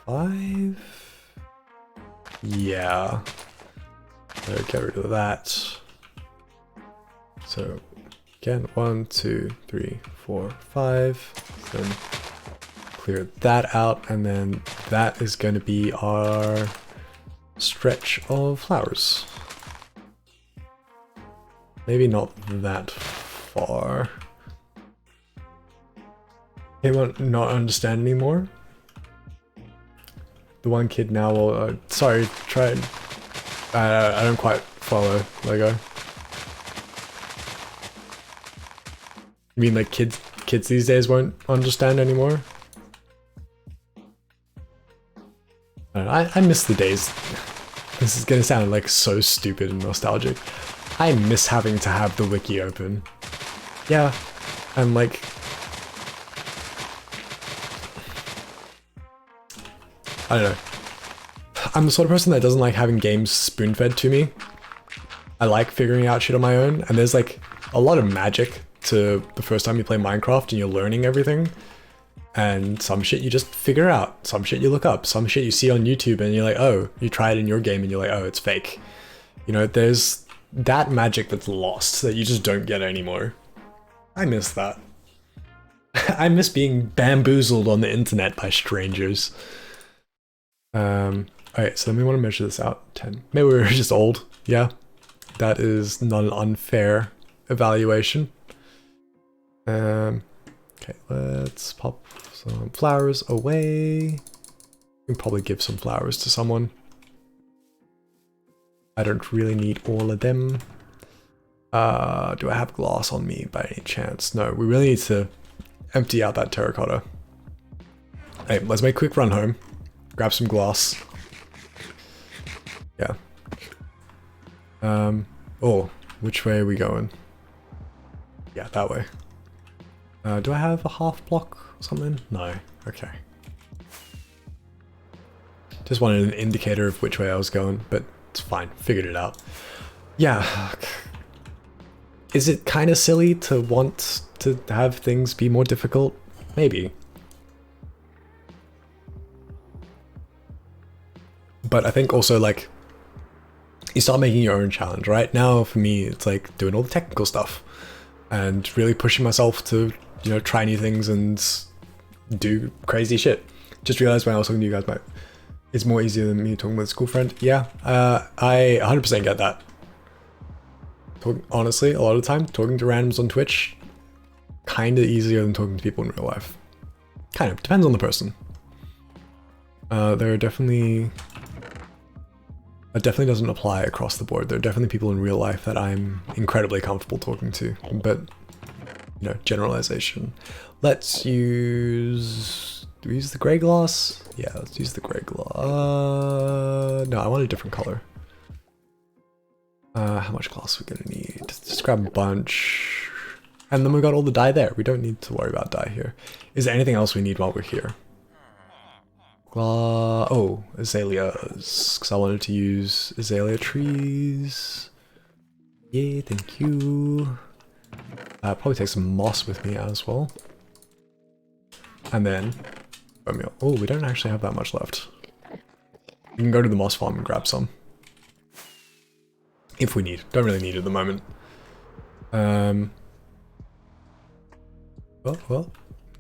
Speaker 1: 5. Yeah. So get rid of that. So again, 1, 2, 3, 4, 5. Then clear that out, and then that is going to be our stretch of flowers. Maybe not that far. Anyone not understand anymore? The one kid now will, sorry, try it. I don't quite follow, Lego. You mean like kids these days won't understand anymore? I miss the days. This is gonna sound like so stupid and nostalgic. I miss having to have the wiki open. Yeah, and like, I don't know. I'm the sort of person that doesn't like having games spoon-fed to me. I like figuring out shit on my own, and there's like a lot of magic to the first time you play Minecraft and you're learning everything. And some shit you just figure out, some shit you look up, some shit you see on YouTube and you're like, oh, you try it in your game and you're like, oh, it's fake. You know, there's that magic that's lost that you just don't get anymore. I miss that. I miss being bamboozled on the internet by strangers. Alright, so then we want to measure this out. 10. Maybe we're just old. Yeah. That is not an unfair evaluation. Okay, let's pop some flowers away. We can probably give some flowers to someone. I don't really need all of them. Do I have glass on me by any chance? No, we really need to empty out that terracotta. Hey, let's make a quick run home. Grab some glass. Yeah. Oh, which way are we going? Yeah, that way. Do I have a half block or something? No. Okay. Just wanted an indicator of which way I was going, but it's fine. Figured it out. Yeah. Is it kind of silly to want to have things be more difficult? Maybe. But I think also, like, you start making your own challenge, right? Now, for me, it's like doing all the technical stuff and really pushing myself to, you know, try new things and do crazy shit. Just realized when I was talking to you guys, it's more easier than me talking with a school friend. Yeah, I 100% get that. Honestly, a lot of the time, talking to randoms on Twitch, kind of easier than talking to people in real life. Kind of, depends on the person. There are definitely... It definitely doesn't apply across the board. There are definitely people in real life that I'm incredibly comfortable talking to, but, you know, generalization. Let's use... Do we use the grey glass? Yeah, let's use the grey glass. No, I want a different color. How much glass are we gonna need? Just grab a bunch. And then we got all the dye there. We don't need to worry about dye here. Is there anything else we need while we're here? Oh, azaleas. Because I wanted to use azalea trees. Yeah, thank you. Probably take some moss with me as well. And then, oh, we don't actually have that much left. We can go to the moss farm and grab some. If we need. Don't really need it at the moment. Well,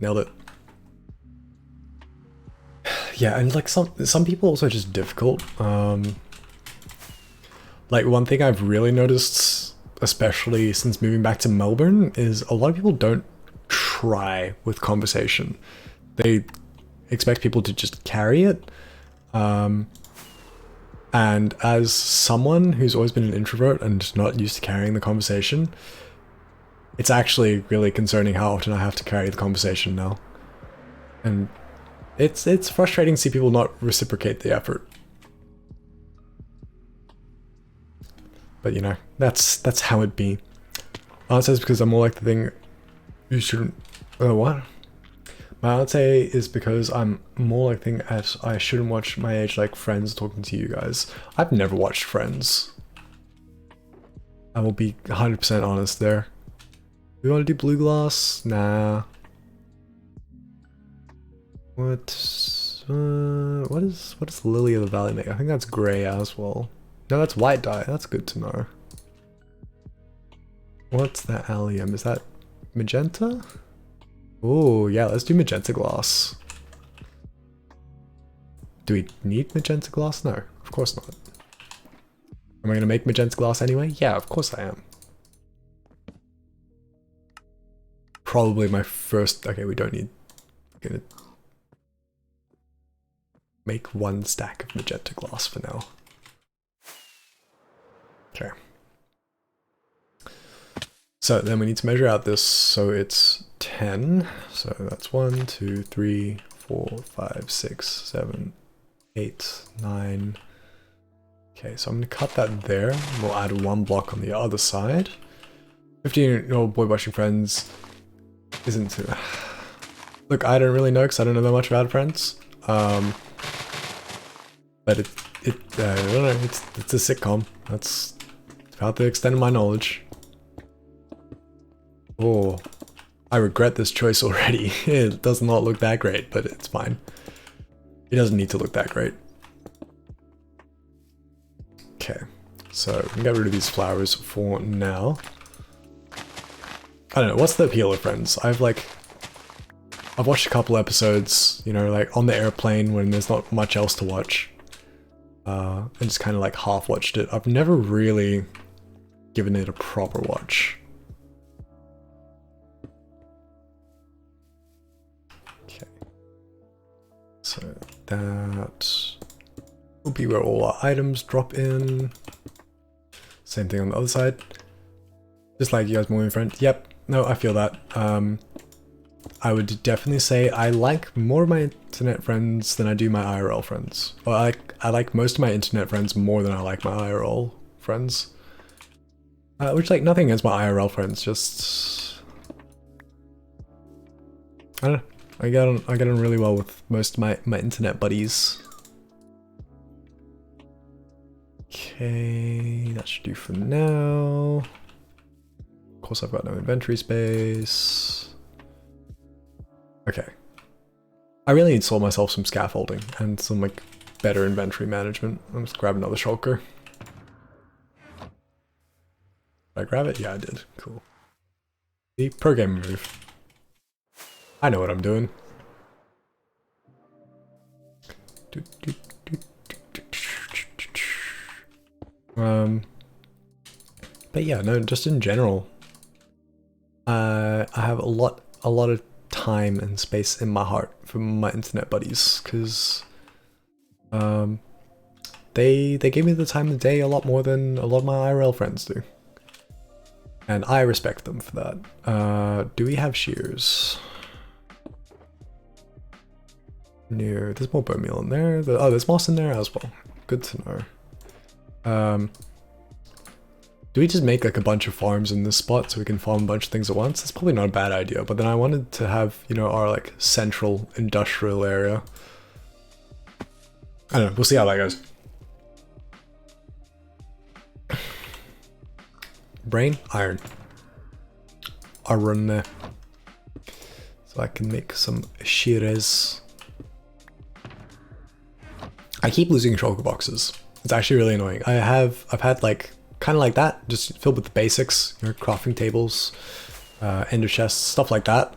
Speaker 1: nailed it. Yeah, and like some people also are just difficult. Like one thing I've really noticed, especially since moving back to Melbourne, is a lot of people don't try with conversation. They expect people to just carry it. And as someone who's always been an introvert and not used to carrying the conversation, it's actually really concerning how often I have to carry the conversation now. And it's frustrating to see people not reciprocate the effort. But you know, that's how it be. Answer is because I'm more like the thing you shouldn't... what? My answer is because I'm more like the thing as I shouldn't watch my age like Friends talking to you guys. I've never watched Friends. I will be 100% honest there. We want to do blue glass? Nah. What is Lily of the Valley make? I think that's grey as well. No, that's white dye. That's good to know. What's that allium? Is that magenta? Oh, yeah, let's do magenta glass. Do we need magenta glass? No, of course not. Am I going to make magenta glass anyway? Yeah, of course I am. Probably my first... Okay, we don't need... We're going to make one stack of magenta glass for now. Okay. So then we need to measure out this, so it's 10. So that's 1, 2, 3, 4, 5, 6, 7, 8, 9. Okay, so I'm going to cut that there. We'll add one block on the other side. 15-year-old boy watching Friends isn't too... Look, I don't really know because I don't know that much about Friends. But I don't know, it's a sitcom. That's about the extent of my knowledge. Oh, I regret this choice already. It does not look that great, but it's fine. It doesn't need to look that great. Okay, so we can get rid of these flowers for now. I don't know, what's the appeal of Friends? I've watched a couple episodes, you know, like on the airplane when there's not much else to watch. And just kind of like half watched it. I've never really given it a proper watch. Okay. So that will be where all our items drop in. Same thing on the other side. Just like you guys moving friends. Yep, no, I feel that. I would definitely say I like more of my internet friends than I do my IRL friends. Well, I like most of my internet friends more than I like my IRL friends. Which, like, nothing against my IRL friends, just... I don't know. I get on really well with most of my internet buddies. Okay, that should do for now. Of course, I've got no inventory space. Okay. I really need to sort myself some scaffolding and some, like, better inventory management. I'll just grab another shulker. Did I grab it? Yeah, I did. Cool. The pro gamer move. I know what I'm doing. But yeah, no, just in general, I have a lot of time and space in my heart for my internet buddies, because they give me the time of day a lot more than a lot of my IRL friends do. And I respect them for that. Do we have shears? No, there's more bone meal in there. Oh, there's moss in there as well. Good to know. Do we just make like a bunch of farms in this spot so we can farm a bunch of things at once? That's probably not a bad idea, but then I wanted to have, you know, our like central industrial area. I don't know, we'll see how that goes. Brain, iron. Iron there. So I can make some shears. I keep losing shulker boxes. It's actually really annoying. I've had like kind of like that, just filled with the basics, you know, crafting tables, ender chests, stuff like that,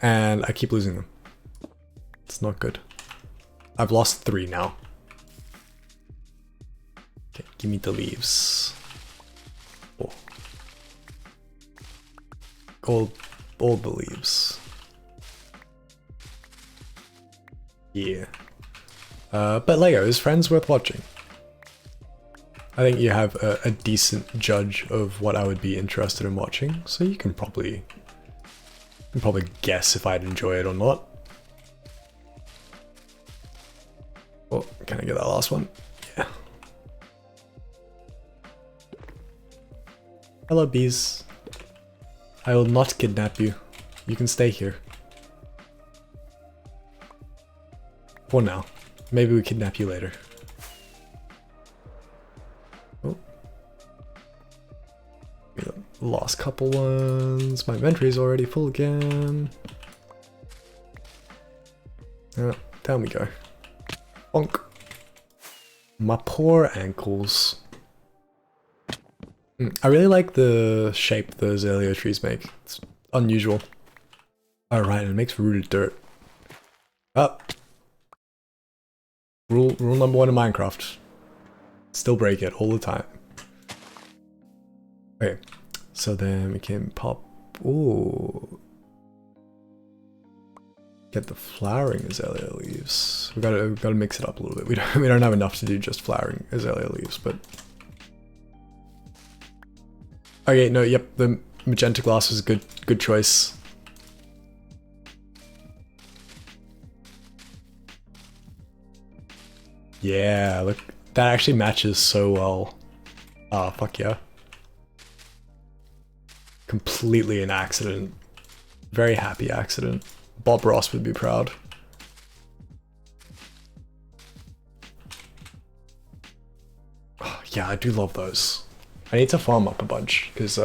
Speaker 1: and I keep losing them. It's not good. I've lost 3 now. Okay, give me the leaves. Oh. All the leaves. Yeah. But Lego, is Friends worth watching? I think you have a decent judge of what I would be interested in watching, so you can probably guess if I'd enjoy it or not. Oh, can I get that last one? Yeah. Hello, bees. I will not kidnap you. You can stay here. For now. Maybe we kidnap you later. Oh. Lost couple ones. My inventory is already full again. Down we go. Bonk. My poor ankles. I really like the shape the azalea trees make. It's unusual. Alright, it makes rooted dirt. Up. Rule number 1 in Minecraft. Still break it all the time. Okay, so then we can pop. Ooh. Get the flowering azalea leaves. We gotta mix it up a little bit. We don't have enough to do just flowering azalea leaves, but. Okay, no, yep, the magenta glass was a good choice. Yeah, look, that actually matches so well. Ah, fuck yeah. Completely an accident. Very happy accident. Bob Ross would be proud. Oh, yeah, I do love those. I need to farm up a bunch, because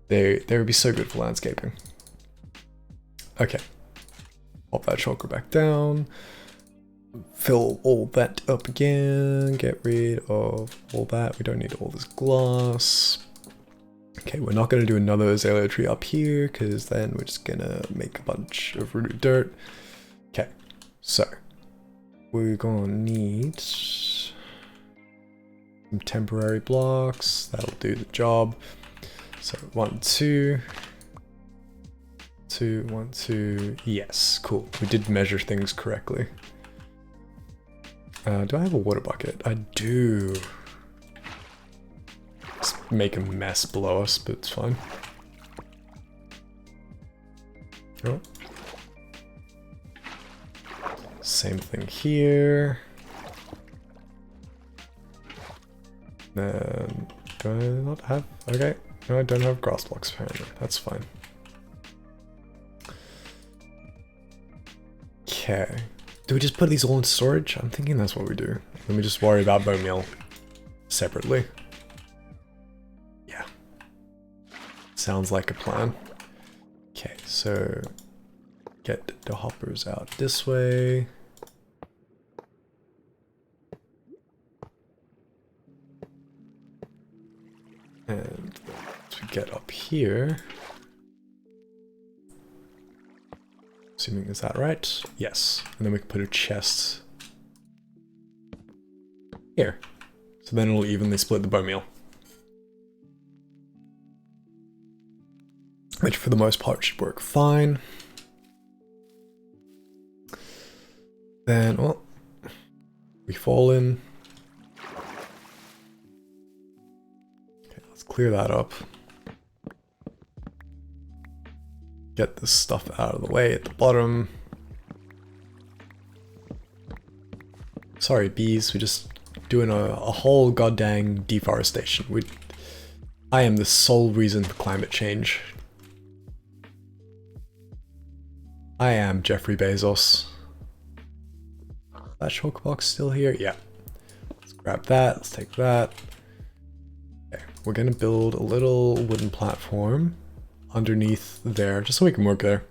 Speaker 1: They would be so good for landscaping. Okay. Pop that shulker back down. Fill all that up again. Get rid of all that. We don't need all this glass. Okay, we're not going to do another azalea tree up here because then we're just going to make a bunch of rooted dirt. Okay, so we're going to need some temporary blocks. That'll do the job. So 1, 2, 2, 1, 2. Yes, cool. We did measure things correctly. Do I have a water bucket? I do. Just make a mess below us, but it's fine. Oh. Same thing here. Then, do I not have? Okay. No, I don't have grass blocks apparently. That's fine. Okay. Do we just put these all in storage? I'm thinking that's what we do. Let me just worry about bone meal separately. Yeah. Sounds like a plan. Okay, so get the hoppers out this way. And to get up here. Assuming, is that right? Yes. And then we can put a chest here. So then it'll evenly split the bone meal. Which for the most part should work fine. Then, well, we fall in. Okay, let's clear that up. Get this stuff out of the way at the bottom. Sorry, bees, we're just doing a whole goddamn deforestation. I am the sole reason for climate change. I am Jeffrey Bezos. That shulker box still here? Yeah. Let's grab that, let's take that. Okay, we're gonna build a little wooden platform underneath there, just so we can work there.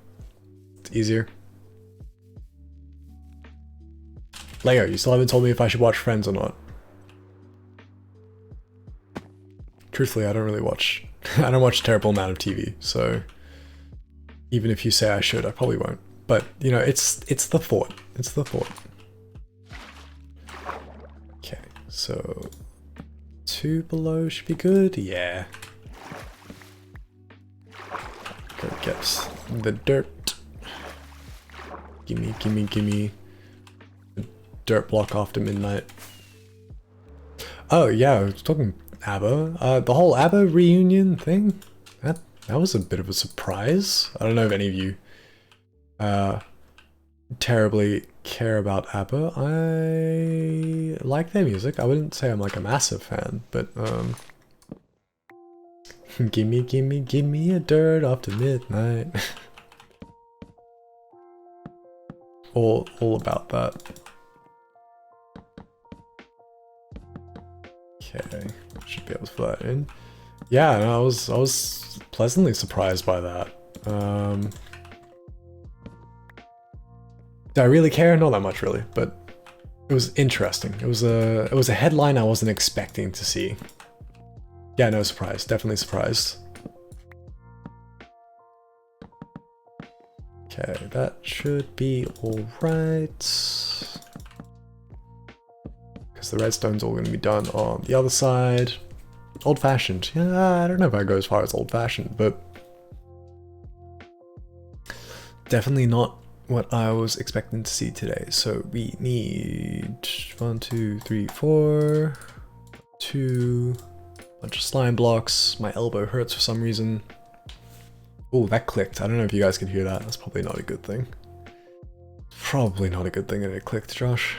Speaker 1: It's easier. Leo, you still haven't told me if I should watch Friends or not. Truthfully, I don't really watch. I don't watch a terrible amount of TV, so even if you say I should, I probably won't. But you know, it's the thought. It's the thought. Okay, so 2 below should be good. Yeah. Go get the dirt. Gimme, gimme, gimme. The dirt block after midnight. Oh yeah, I was talking ABBA. The whole ABBA reunion thing. That was a bit of a surprise. I don't know if any of you terribly care about ABBA. I like their music. I wouldn't say I'm like a massive fan, but gimme, gimme, gimme a dirt after midnight. all about that. Okay, should be able to fill that in. Yeah, no, I was pleasantly surprised by that. Did I really care? Not that much, really, but it was interesting. It was a headline I wasn't expecting to see. Yeah, no surprise. Definitely surprised. Okay, that should be alright. Because the redstone's all going to be done on the other side. Old-fashioned. Yeah, I don't know if I go as far as old-fashioned, but definitely not what I was expecting to see today. So we need 1, 2, 3, 4, 2, bunch of slime blocks. My elbow hurts for some reason. Oh, that clicked. I don't know if you guys can hear that. That's probably not a good thing. Probably not a good thing that it clicked, Josh.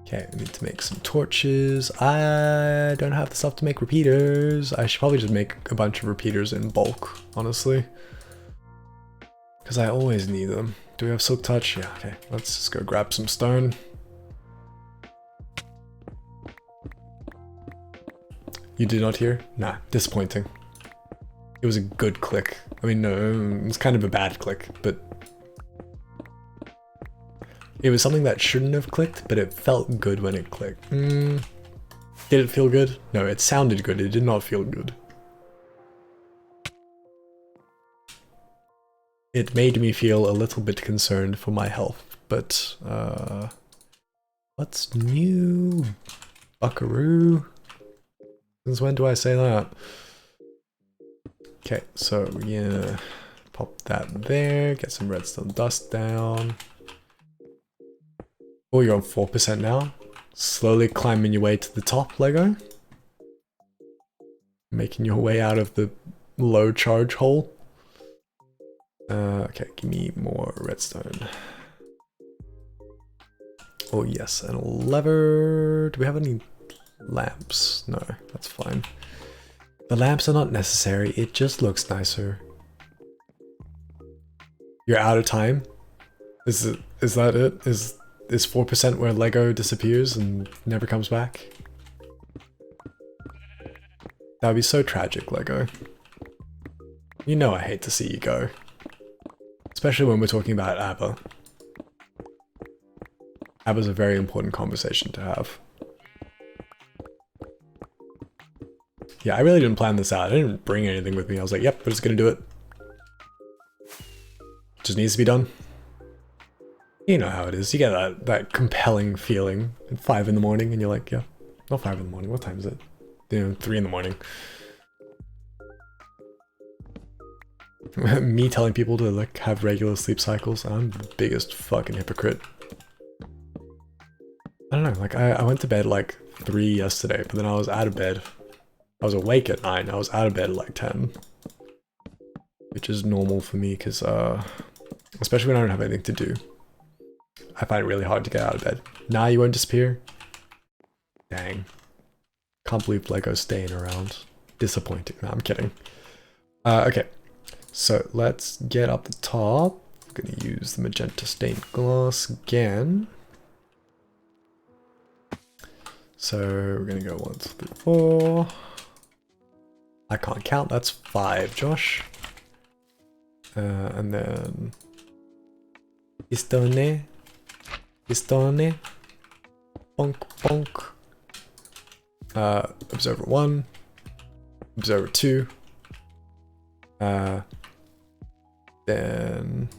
Speaker 1: Okay, we need to make some torches. I don't have the stuff to make repeaters. I should probably just make a bunch of repeaters in bulk, honestly. Because I always need them. Do we have silk touch? Yeah, okay. Let's just go grab some stone. You did not hear? Nah, disappointing. It was a good click. I mean, no, it was kind of a bad click, but it was something that shouldn't have clicked, but it felt good when it clicked. Did it feel good? No, it sounded good. It did not feel good. It made me feel a little bit concerned for my health, but what's new, buckaroo? Since when do I say that? Okay, so we're gonna pop that there, get some redstone dust down. Oh, you're on 4% now. Slowly climbing your way to the top, Lego. Making your way out of the low charge hole. Okay, give me more redstone. Oh yes, and a lever. Do we have any lamps? No, that's fine. The lamps are not necessary, it just looks nicer. You're out of time? Is that it? Is 4% where Lego disappears and never comes back? That would be so tragic, Lego. You know I hate to see you go. Especially when we're talking about ABBA. ABBA's a very important conversation to have. Yeah, I really didn't plan this out. I didn't bring anything with me. I was like, yep, we're just gonna do it. Just needs to be done. You know how it is. You get that compelling feeling at 5 in the morning and you're like, yeah, not 5 in the morning. What time is it? You know, 3 in the morning. Me telling people to like have regular sleep cycles, I'm the biggest fucking hypocrite. I don't know, like I went to bed like 3 yesterday, but then I was out of bed. I was awake at 9, I was out of bed at like 10. Which is normal for me, because especially when I don't have anything to do. I find it really hard to get out of bed. Nah, you won't disappear? Dang. Can't believe Lego's staying around. Disappointing. No, I'm kidding. Okay. So let's get up the top. I'm gonna use the magenta stained glass again. So we're gonna go 1, 2, 3, 4. I can't count, that's 5, Josh. And then pistone, bonk, bonk. Observer 1, observer 2. Then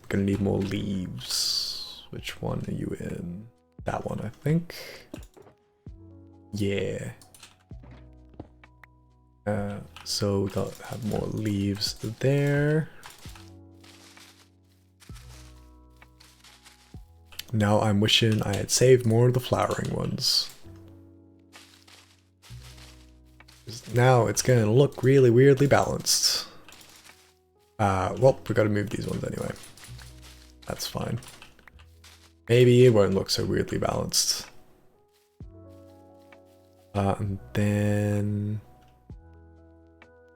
Speaker 1: we're gonna need more leaves. Which one are you in? That one, I think. Yeah. So we gotta have more leaves there. Now I'm wishing I had saved more of the flowering ones. Now it's gonna look really weirdly balanced. Well, we gotta move these ones anyway. That's fine. Maybe it won't look so weirdly balanced. And then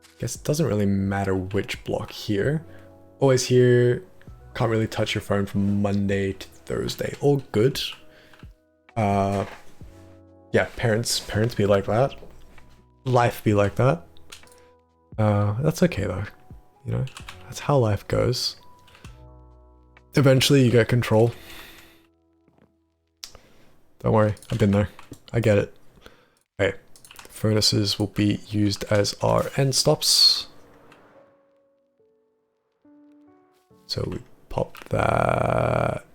Speaker 1: I guess it doesn't really matter which block here. Always here, can't really touch your phone from Monday to Thursday. All good. Yeah, parents be like that. Life be like that. That's okay though. You know, that's how life goes. Eventually you get control. Don't worry, I've been there. I get it. Okay, furnaces will be used as our end stops. So we pop that.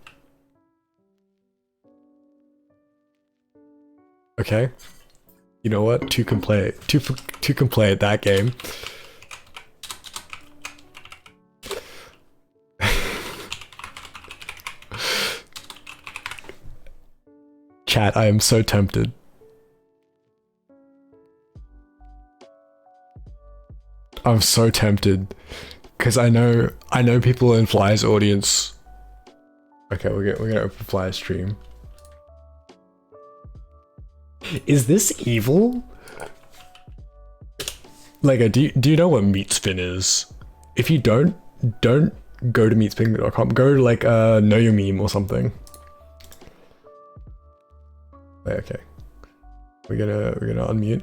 Speaker 1: Okay. You know what? Two can play at that game. Chat, I am so tempted. I'm so tempted. Cause I know people in Fly's audience. Okay, we're gonna open Fly's stream. Is this evil? Like, do you know what meatspin is? If you don't go to meatspin.com. Go to like Know Your Meme or something. Okay. We're gonna unmute.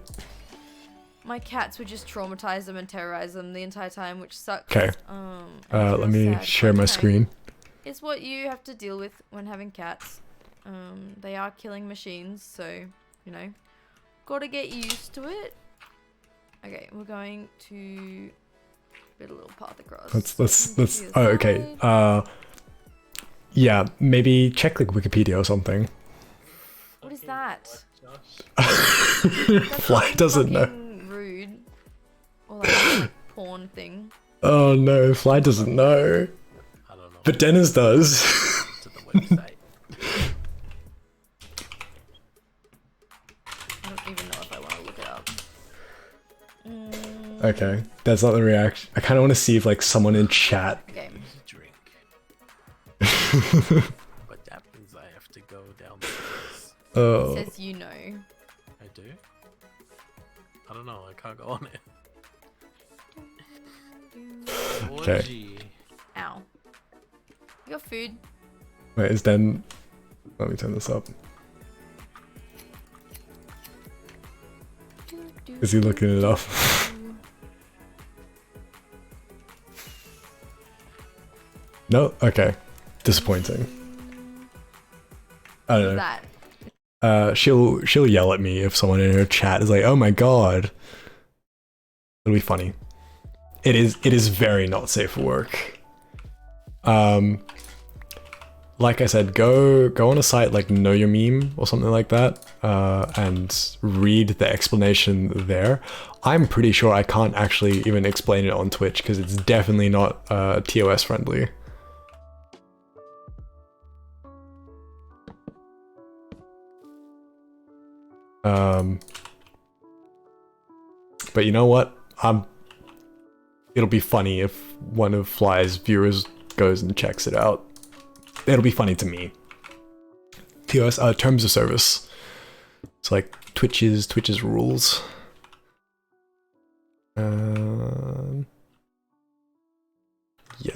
Speaker 2: My cats would just traumatize them and terrorize them the entire time, which sucks.
Speaker 1: Okay. Let me share my screen.
Speaker 2: It's what you have to deal with when having cats. They are killing machines, so, you know, gotta get used to it. Okay, we're going to build a little path across.
Speaker 1: Let's oh, okay. Yeah, maybe check like Wikipedia or something.
Speaker 2: What is that?
Speaker 1: Fly doesn't know.
Speaker 2: Rude. Or like porn thing.
Speaker 1: Oh no, Fly doesn't know.
Speaker 3: I don't know.
Speaker 1: But Dennis does.
Speaker 3: To the website.
Speaker 2: I don't even know if I want to look it up.
Speaker 1: Okay, that's not the reaction. I kind of want to see if like someone in chat.
Speaker 2: Okay.
Speaker 3: Drink. But that means I have to go downstairs.
Speaker 1: Oh.
Speaker 2: It says you know.
Speaker 3: I do? I don't know, I can't go on it.
Speaker 1: Okay.
Speaker 3: Orgy.
Speaker 2: Ow. You got food?
Speaker 1: Wait, is Den? Let me turn this up. Is he looking it up? No? Okay. Disappointing. I don't know.
Speaker 2: That?
Speaker 1: She'll yell at me if someone in her chat is like, "Oh my god." It'll be funny. It is very not safe for work. Like I said, go on a site like Know Your Meme or something like that, and read the explanation there. I'm pretty sure I can't actually even explain it on Twitch because it's definitely not TOS friendly. But you know what? It'll be funny if one of Fly's viewers goes and checks it out. It'll be funny to me. TOS, terms of service. It's like Twitch's rules. Yeah,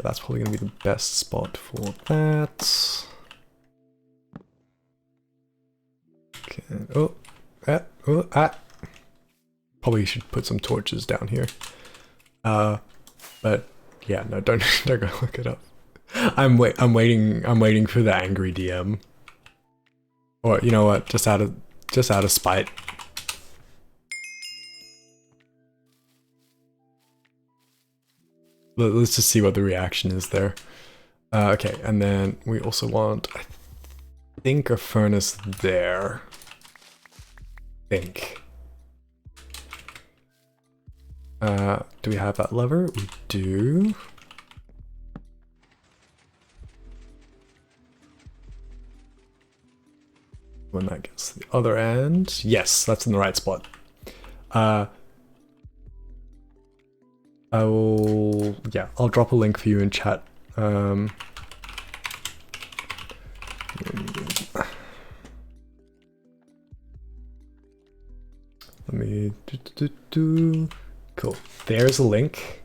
Speaker 1: that's probably gonna be the best spot for that. Okay. Probably should put some torches down here. But yeah, no, don't go look it up. I'm waiting for the angry DM. Or you know what? Just out of spite. Let's just see what the reaction is there. Okay, and then we also want, I think, a furnace there. Do we have that lever? We do. When that gets to the other end. Yes, that's in the right spot. I'll drop a link for you in chat. Let me Cool. There's a link.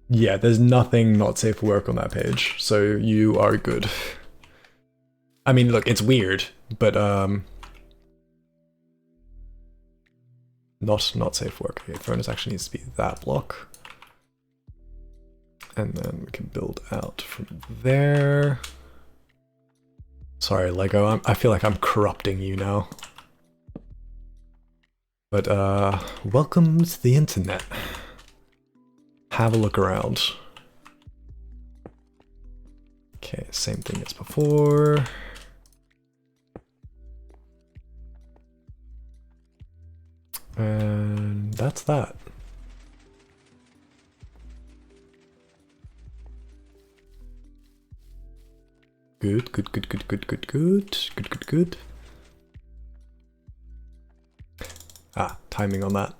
Speaker 1: Yeah, there's nothing not safe for work on that page, so you are good. I mean, look, it's weird, but not safe for work. Okay, furnace actually needs to be that block. And then we can build out from there. Sorry, Lego, I feel like I'm corrupting you now. But welcome to the internet. Have a look around. Okay, same thing as before. And that's that. Good. Ah, timing on that.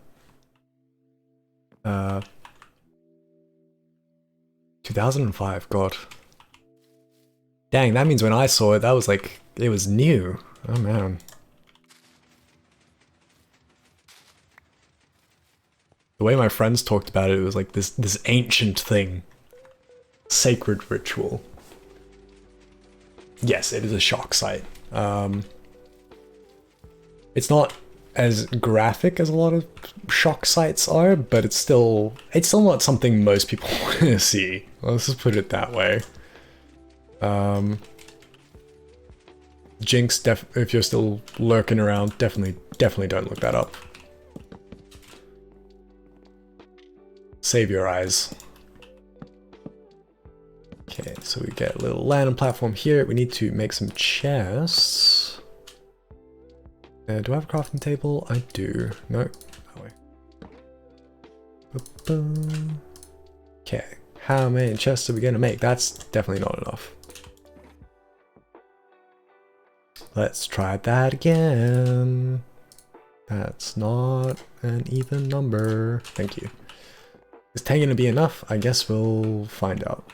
Speaker 1: 2005, God. Dang, that means when I saw it, that was like, it was new. Oh man. The way my friends talked about it, it was like this ancient thing. Sacred ritual. yes, it is a shock site. It's not as graphic as a lot of shock sites are, but it's still not something most people want to see. Let's just put it that way. Jinx, if you're still lurking around, definitely don't look that up. Save your eyes. Okay, so we get a little landing platform here. We need to make some chests. Do I have a crafting table? I do. No. Oh, wait. Okay, how many chests are we gonna make? That's definitely not enough. Let's try that again. That's not an even number. Thank you. Is 10 gonna be enough? I guess we'll find out.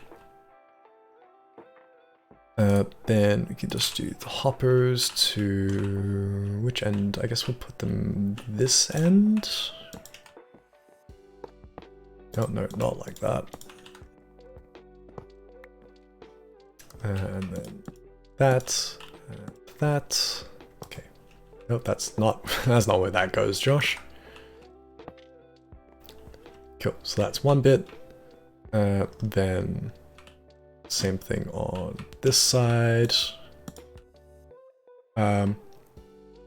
Speaker 1: Then we can just do the hoppers to which end? I guess we'll put them this end. Oh no, not like that. And then that, and that. Okay. Nope, that's not where that goes, Josh. Cool. So that's one bit. Then. Same thing on this side. I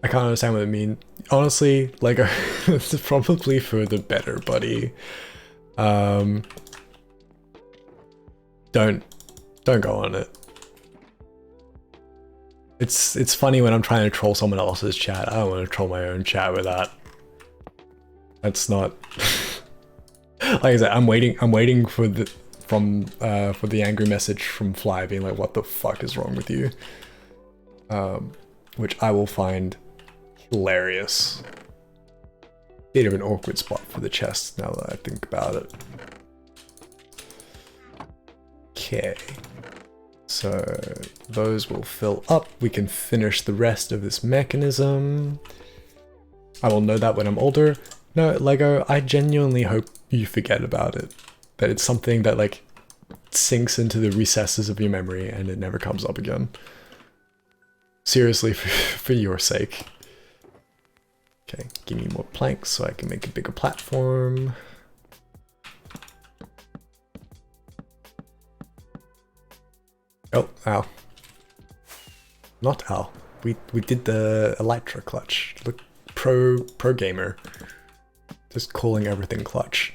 Speaker 1: can't understand what it means. Honestly, like, it's probably for the better, buddy. Don't go on it. It's funny when I'm trying to troll someone else's chat. I don't want to troll my own chat with that. That's not. Like I said, I'm waiting for the. For the angry message from Fly being like, what the fuck is wrong with you? Which I will find hilarious. Bit of an awkward spot for the chest now that I think about it. Okay. So those will fill up. We can finish the rest of this mechanism. I will know that when I'm older. No, Lego, I genuinely hope you forget about it. That it's something that like sinks into the recesses of your memory and it never comes up again. Seriously, for your sake. Okay, give me more planks so I can make a bigger platform. Oh, ow. Not ow. We did the Elytra clutch. Look, pro gamer. Just calling everything clutch.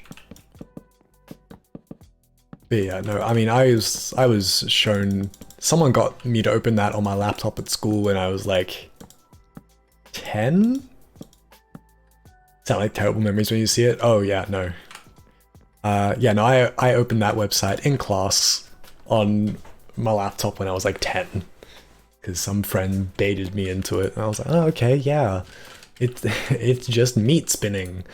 Speaker 1: But yeah, no, I mean, I was shown, someone got me to open that on my laptop at school when I was like 10? Sound like terrible memories when you see it? Oh yeah, no. Yeah, no, I opened that website in class on my laptop when I was like 10. Because some friend baited me into it, and I was like, oh, okay, yeah. It's just meat spinning.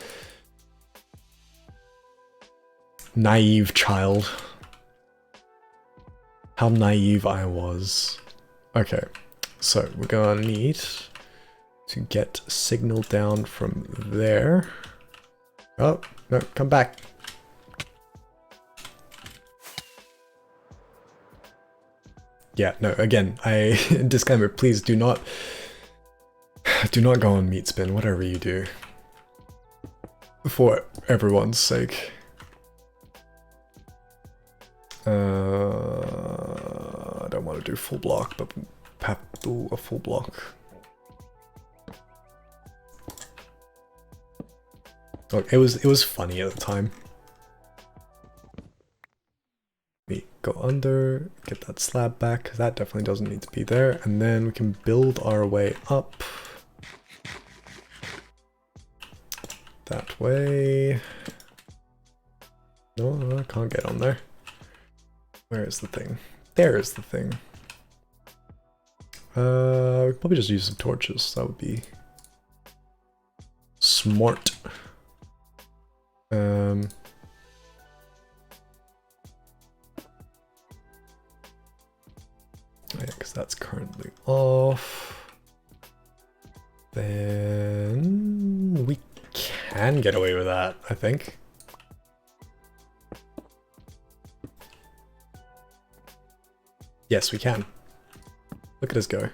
Speaker 1: Naive child. How naive I was. Okay, so we're gonna need to get signal down from there. Oh, no, come back. Yeah, no, again, disclaimer, please do not go on meat spin, whatever you do. For everyone's sake. I don't want to do full block, but have to do a full block. Look, it was funny at the time. We go under, get that slab back, that definitely doesn't need to be there, and then we can build our way up. That way. No, I can't get on there. Where is the thing? There is the thing. We could probably just use some torches. That would be smart. Yeah, because that's currently off. Then we can get away with that, I think. Yes, we can. Look at us go.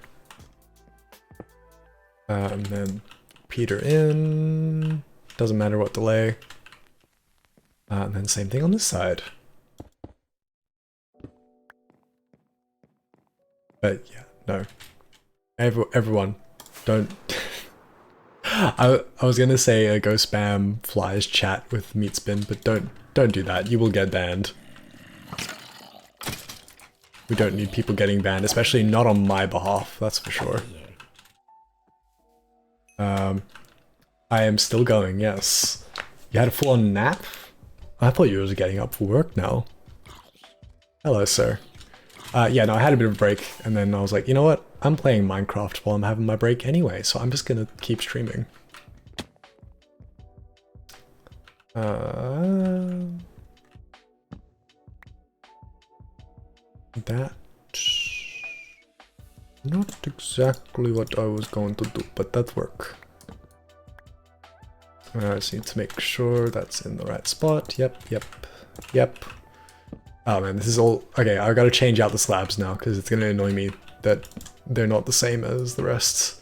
Speaker 1: And then Peter in. Doesn't matter what delay. And then same thing on this side. But yeah, no. Everyone, don't. I was gonna say go spam Fly's chat with Meatspin, but don't do that. You will get banned. We don't need people getting banned, especially not on my behalf. That's for sure. I am still going. Yes. You had a full-on nap? I thought you were getting up for work now. Hello, sir. Yeah, no, I had a bit of a break, and then I was like, you know what? I'm playing Minecraft while I'm having my break anyway, so I'm just gonna keep streaming. That's not exactly what I was going to do, but that work. I just need to make sure that's in the right spot. Yep. Oh man, this is all... Okay, I've got to change out the slabs now, because it's going to annoy me that they're not the same as the rest.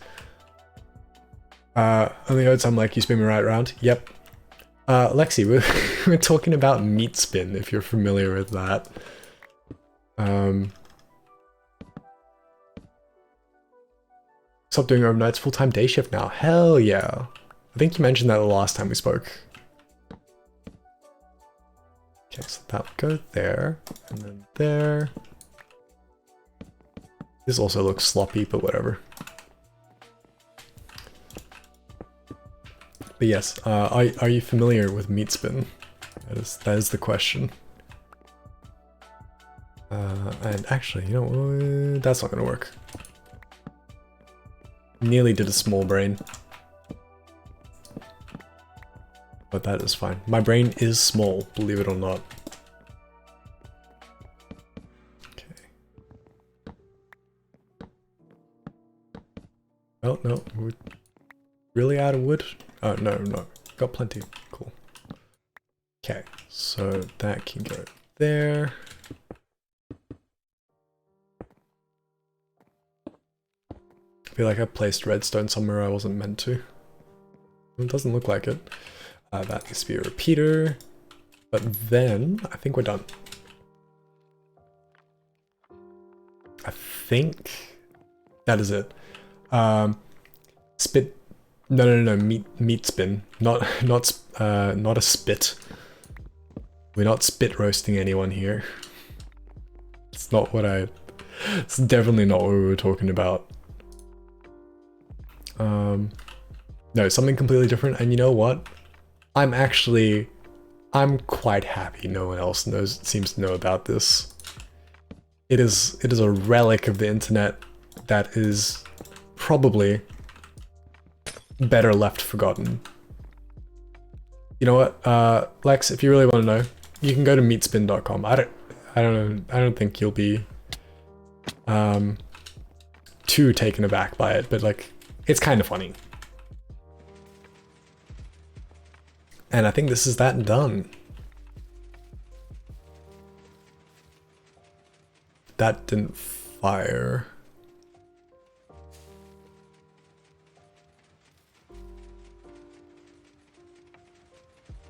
Speaker 1: On the oats, I'm like, you spin me right around? Yep. Lexi, we're talking about meat spin, if you're familiar with that. Stop doing overnights, full-time day shift now. Hell yeah. I think you mentioned that the last time we spoke. Okay, so that would go there, and then there. This also looks sloppy, but whatever. But yes, are you familiar with meat spin? That is the question. And actually, you know what? That's not gonna work. Nearly did a small brain. But that is fine. My brain is small, believe it or not. Okay. Oh, no. We're really out of wood? Oh, no. Got plenty. Cool. Okay, so that can go there. I feel like I placed redstone somewhere I wasn't meant to. It doesn't look like it. That needs to be a repeater, but then I think we're done. I think that is it. Spit. No. Meat spin. Not a spit. We're not spit roasting anyone here. It's not what I. It's definitely not what we were talking about. No, something completely different. And you know what? I'm quite happy no one else seems to know about this. It is a relic of the internet that is probably better left forgotten. You know what, Lex, if you really want to know, you can go to meatspin.com. I don't think you'll be too taken aback by it, but like, it's kind of funny. And I think this is that done. That didn't fire.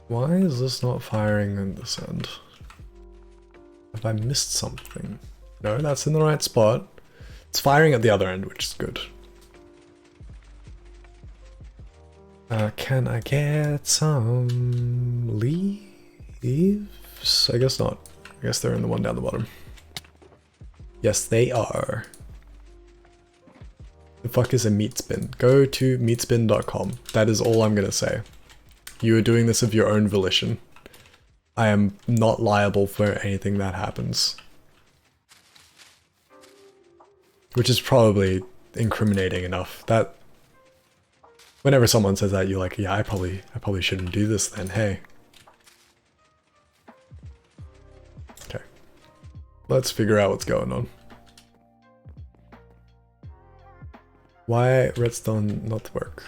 Speaker 1: Why is this not firing on this end? Have I missed something? No, that's in the right spot. It's firing at the other end, which is good. Can I get some leaves? I guess not. I guess they're in the one down the bottom. Yes, they are. The fuck is a meat spin? Go to meatspin.com. That is all I'm gonna say. You are doing this of your own volition. I am not liable for anything that happens. Which is probably incriminating enough. That whenever someone says that, you're like, yeah, I probably shouldn't do this then, hey. Okay. Let's figure out what's going on. Why redstone not work?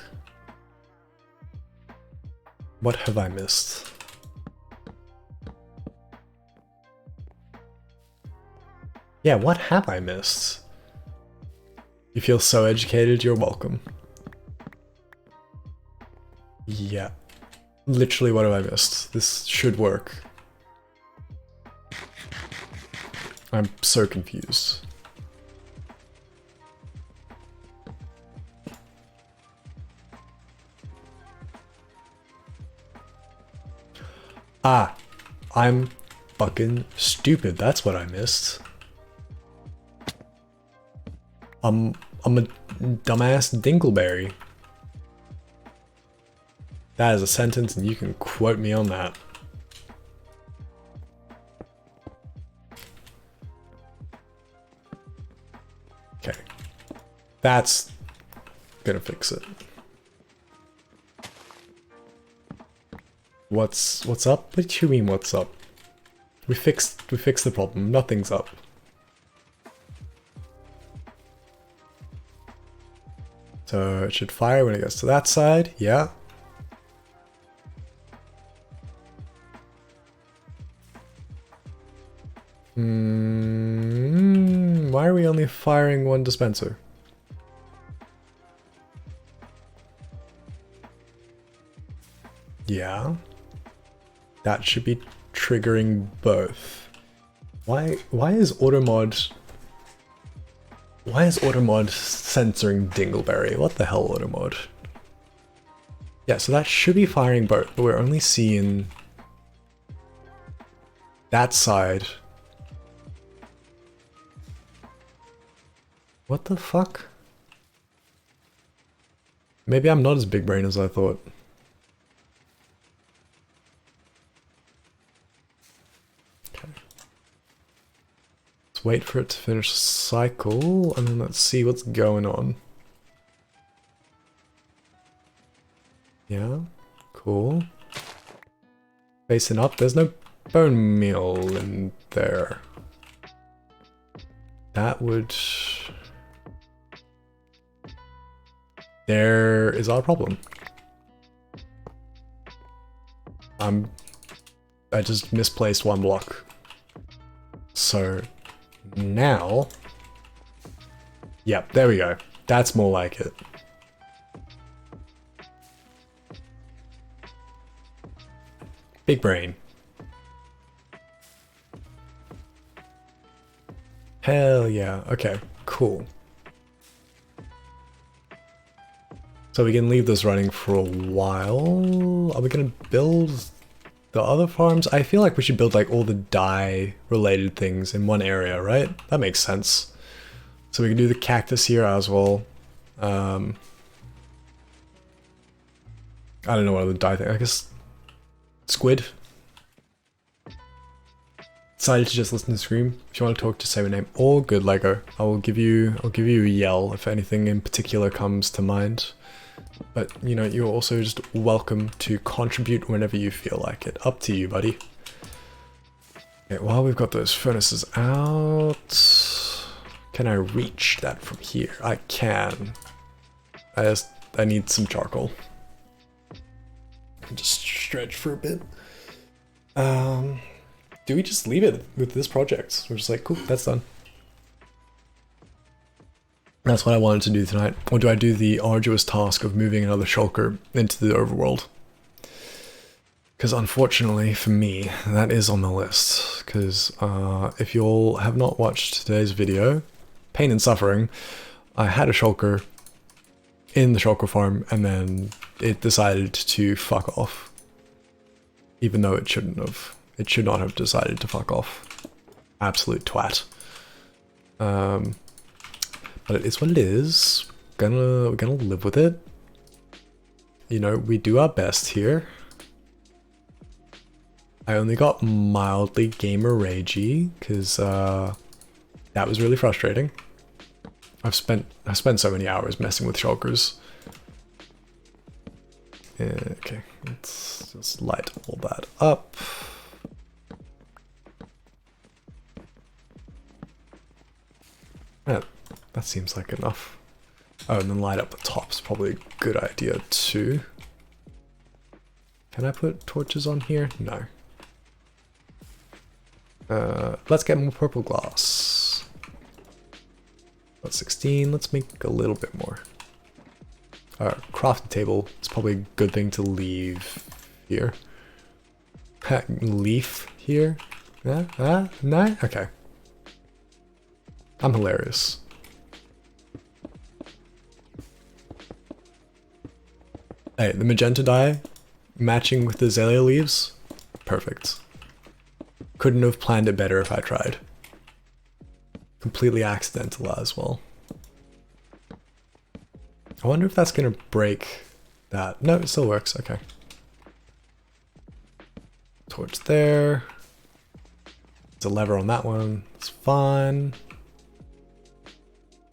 Speaker 1: What have I missed? Yeah, what have I missed? You feel so educated, you're welcome. Yeah. Literally, what have I missed? This should work. I'm so confused. Ah, I'm fucking stupid. That's what I missed. I'm a dumbass dingleberry. That is a sentence and you can quote me on that. Okay. That's gonna fix it. What's up? What do you mean what's up? We fixed the problem. Nothing's up. So it should fire when it gets to that side. Yeah. Why are we only firing one dispenser? Yeah. That should be triggering both. Why is automod censoring Dingleberry? What the hell, automod? Yeah, so that should be firing both, but we're only seeing that side. What the fuck? Maybe I'm not as big brain as I thought. Okay. Let's wait for it to finish the cycle, and then let's see what's going on. Yeah, cool. Facing up, there's no bone meal in there. That would... There is our problem. I just misplaced one block. So now, yep, there we go. That's more like it. Big brain. Hell yeah. Okay, cool. So we can leave this running for a while. Are we gonna build the other farms? I feel like we should build like all the dye related things in one area, right? That makes sense. So we can do the cactus here as well. I don't know what other dye thing. I guess squid. Decided to just listen to the scream. If you want to talk, just say my name. All good, Lego. I'll give you a yell if anything in particular comes to mind. But, you know, you're also just welcome to contribute whenever you feel like it. Up to you, buddy. Okay, while we've got those furnaces out... Can I reach that from here? I can. I need some charcoal. Just stretch for a bit. Do we just leave it with this project? We're just like, cool, that's done. That's what I wanted to do tonight. Or do I do the arduous task of moving another shulker into the overworld? Because unfortunately for me, that is on the list. Because if you all have not watched today's video, Pain and Suffering, I had a shulker in the shulker farm and then it decided to fuck off. Even though it shouldn't have. It should not have decided to fuck off. Absolute twat. But it is what it is. We're gonna live with it. You know, we do our best here. I only got mildly gamer ragey because that was really frustrating. I've spent so many hours messing with shulkers. Okay, let's just light all that up. Yeah, that seems like enough. Oh, and then light up the top's probably a good idea too. Can I put torches on here? No. Let's get more purple glass. About 16, let's make a little bit more. Crafting table, it's probably a good thing to leave here. Leaf here? Yeah? No? Okay. I'm hilarious. Hey, the magenta dye matching with the azalea leaves, perfect. Couldn't have planned it better if I tried. Completely accidental as well. I wonder if that's gonna break that. No, it still works, okay. Torch there. There's a lever on that one, it's fine.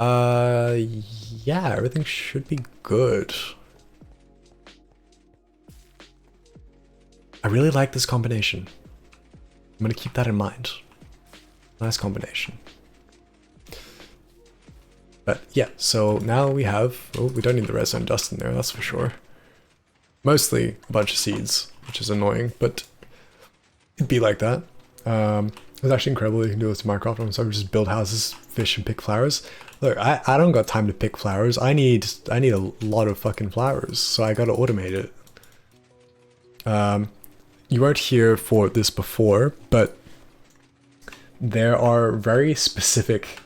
Speaker 1: Yeah, everything should be good. I really like this combination. I'm gonna keep that in mind. Nice combination. But yeah, so now we have, oh, we don't need the redstone dust in there, that's for sure. Mostly a bunch of seeds, which is annoying, but it'd be like that. It's actually incredible you can do this in Minecraft. I'm sorry, just build houses, fish, and pick flowers. Look, I don't got time to pick flowers. I need a lot of fucking flowers, so I gotta automate it. You weren't here for this before, but there are very specific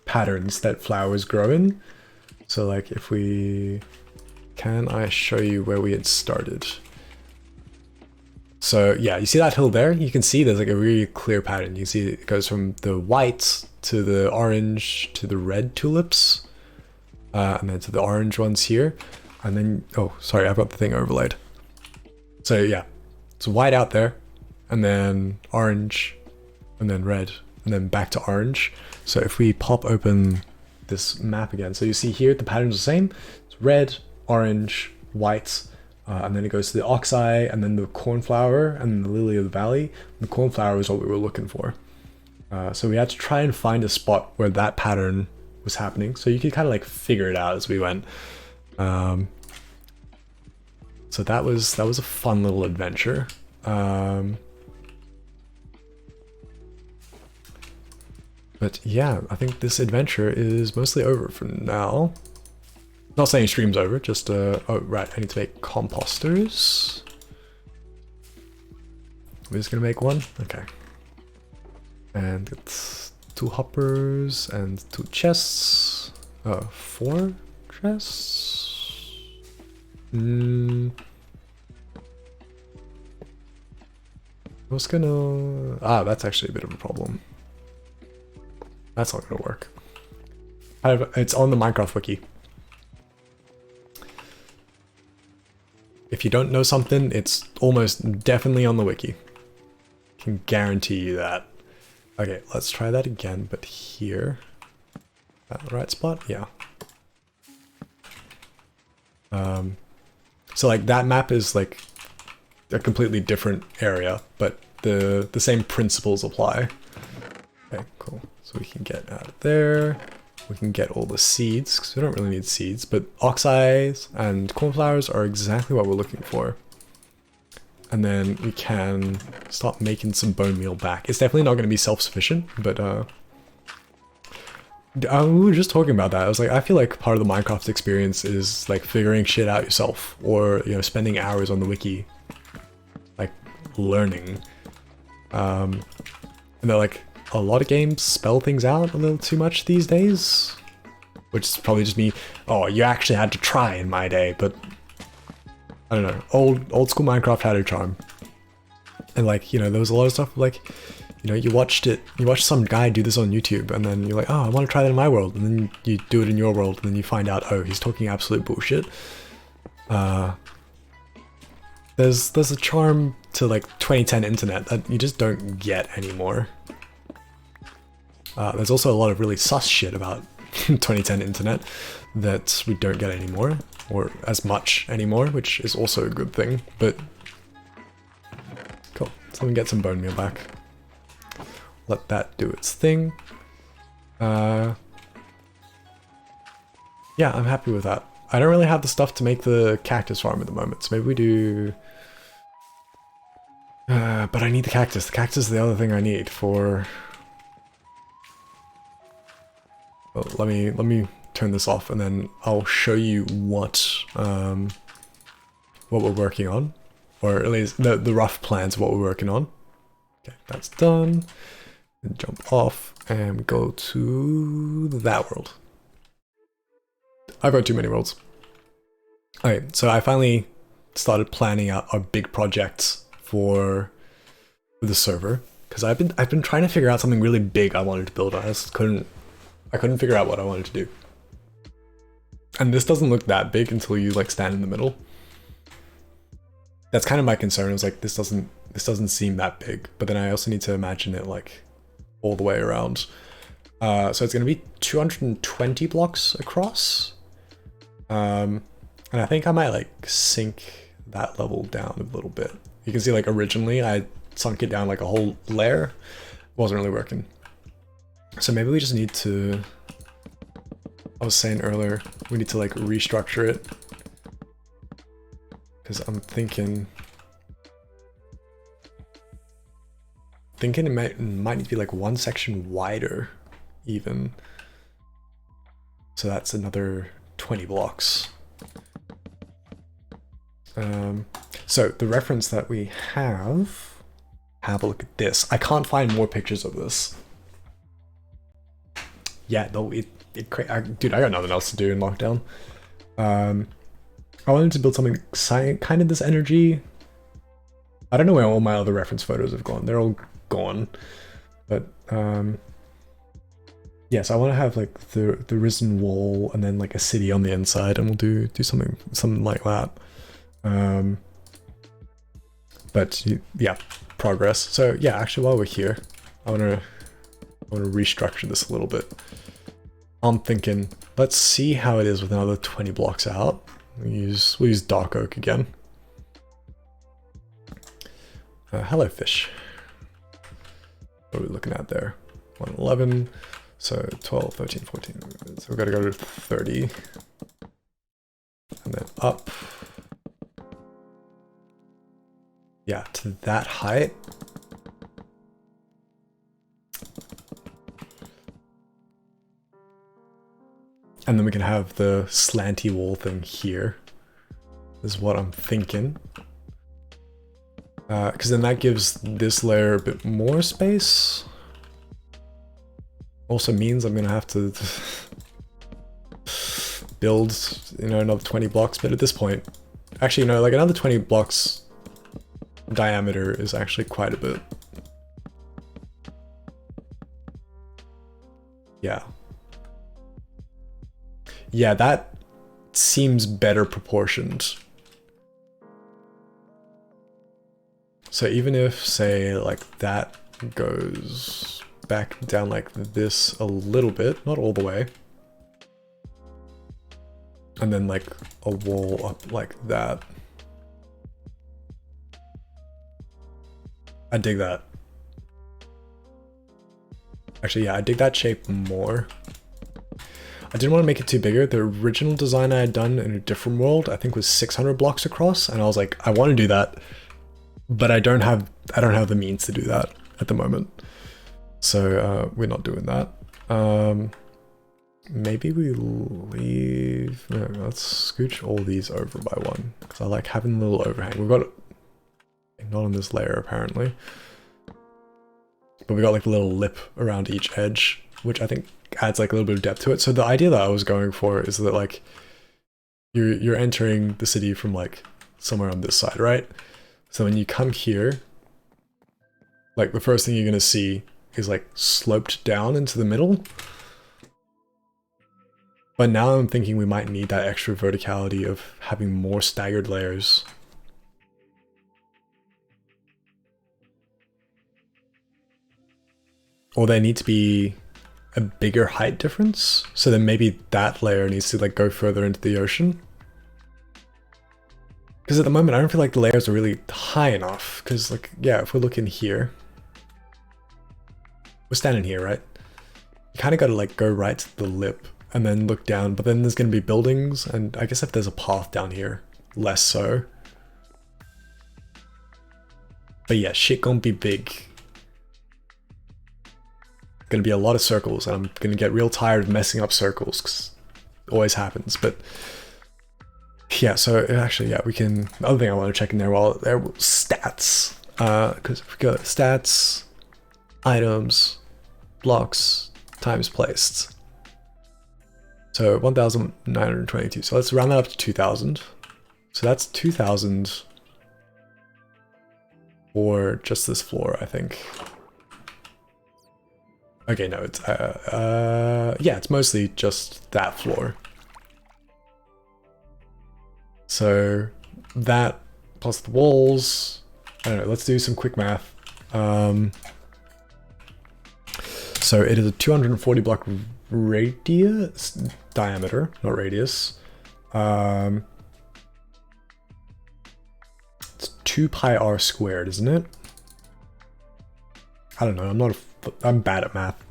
Speaker 1: patterns that flowers grow in. So like if we... Can I show you where we had started? So yeah, you see that hill there? You can see there's like a really clear pattern. You can see it goes from the white to the orange to the red tulips, and then to the orange ones here. And then, oh, sorry, I've got the thing overlaid. So yeah, it's white out there, and then orange, and then red, and then back to orange. So if we pop open this map again, so you see here the pattern's the same. It's red, orange, white, and then it goes to the oxeye, and then the cornflower, and the lily of the valley. The cornflower is what we were looking for. So we had to try and find a spot where that pattern was happening, so you could kind of like figure it out as we went. So that was a fun little adventure. But yeah, I think this adventure is mostly over for now. Not saying stream's over, just oh right, I need to make composters. We're just gonna make one? Okay. And it's 2 hoppers and 2 chests. 4 chests? I was gonna... that's actually a bit of a problem. That's not gonna work. It's on the Minecraft wiki. If you don't know something, it's almost definitely on the wiki. Can guarantee you that. Okay, let's try that again, but here. That the right spot? Yeah. So like that map is like a completely different area, but the same principles apply. Okay, cool. So we can get out of there. We can get all the seeds, because we don't really need seeds, but oxeyes and cornflowers are exactly what we're looking for. And then we can start making some bone meal back. It's definitely not going to be self-sufficient, but we were just talking about that. I was like, I feel like part of the Minecraft experience is like figuring shit out yourself, or you know, spending hours on the wiki, like learning. And they're like, a lot of games spell things out a little too much these days, which is probably just me. Oh, you actually had to try in my day, but I don't know. Old school Minecraft had a charm, and like, you know, there was a lot of stuff like, you know, you watched some guy do this on YouTube, and then you're like, oh, I want to try that in my world, and then you do it in your world, and then you find out, oh, he's talking absolute bullshit. There's a charm to like 2010 internet that you just don't get anymore. There's also a lot of really sus shit about 2010 internet that we don't get anymore, or as much anymore, which is also a good thing, but cool. So we can get some bone meal back. Let that do its thing. Yeah, I'm happy with that. I don't really have the stuff to make the cactus farm at the moment, so maybe we do... but I need the cactus. The cactus is the other thing I need for... Well, let me turn this off and then I'll show you what we're working on, or at least the rough plans of what we're working on. Okay, that's done. Then jump off and we go to that world. I've got too many worlds. Okay, so I finally started planning out our big projects for the server, because I've been trying to figure out something really big I wanted to build. I just couldn't figure out what I wanted to do. And this doesn't look that big until you like stand in the middle. That's kind of my concern. I was like, this doesn't seem that big, but then I also need to imagine it like all the way around. So it's gonna be 220 blocks across. And I think I might like sink that level down a little bit. You can see like originally I sunk it down like a whole layer. It wasn't really working. So maybe we just need to, I was saying earlier, we need to like restructure it. Because I'm thinking it might need to be like one section wider even. So that's another 20 blocks. So the reference that we have a look at this. I can't find more pictures of this. Yeah, no, dude, I got nothing else to do in lockdown. I wanted to build something kind of this energy. I don't know where all my other reference photos have gone. They're all gone. But yes, I want to have like the risen wall and then like a city on the inside, and we'll do something like that. But yeah, progress. So yeah, actually while we're here, I want to restructure this a little bit. I'm thinking, let's see how it is with another 20 blocks out. We'll use dark oak again. Hello fish. What are we looking at there? 111, so 12, 13, 14. So we've got to go to 30. And then up. Yeah, to that height. And then we can have the slanty wall thing here, is what I'm thinking. Because then that gives this layer a bit more space. Also means I'm going to have to build, another 20 blocks. But at this point, actually, like another 20 blocks diameter is actually quite a bit. Yeah. Yeah, that seems better proportioned. So even if, say, like that goes back down like this a little bit, not all the way, and then like a wall up like that. I dig that. Actually, yeah, I dig that shape more. I didn't want to make it too bigger. The original design I had done in a different world, I think was 600 blocks across, and I was like, I want to do that, but I don't have the means to do that at the moment. So we're not doing that. Maybe we leave. No, let's scooch all these over by one, because I like having a little overhang. We've got not on this layer apparently, but we got like a little lip around each edge, which I think adds like a little bit of depth to it. So the idea that I was going for is that like you're entering the city from like somewhere on this side, right? So when you come here, like the first thing you're gonna see is like sloped down into the middle. But now I'm thinking we might need that extra verticality of having more staggered layers. Or they need to be a bigger height difference, so then maybe that layer needs to like go further into the ocean. Because at the moment I don't feel like the layers are really high enough, because like, yeah, if we're looking here, we're standing here, right? You kind of got to like go right to the lip and then look down, but then there's going to be buildings, and I guess if there's a path down here, less so. But yeah, shit gonna be big. gonna be a lot of circles, and I'm gonna get real tired of messing up circles, because it always happens. But yeah, so actually, yeah, we can. The other thing I want to check in there, well, there stats, because if we go stats, items, blocks, times placed. So 1,922. So let's round that up to 2,000. So that's 2,000 for just this floor, I think. Okay, no, it's yeah, it's mostly just that floor. So that plus the walls. I don't know. Let's do some quick math. So it is a 240 block radius, diameter, not radius. It's 2 pi r squared, isn't it? I don't know. I'm bad at math.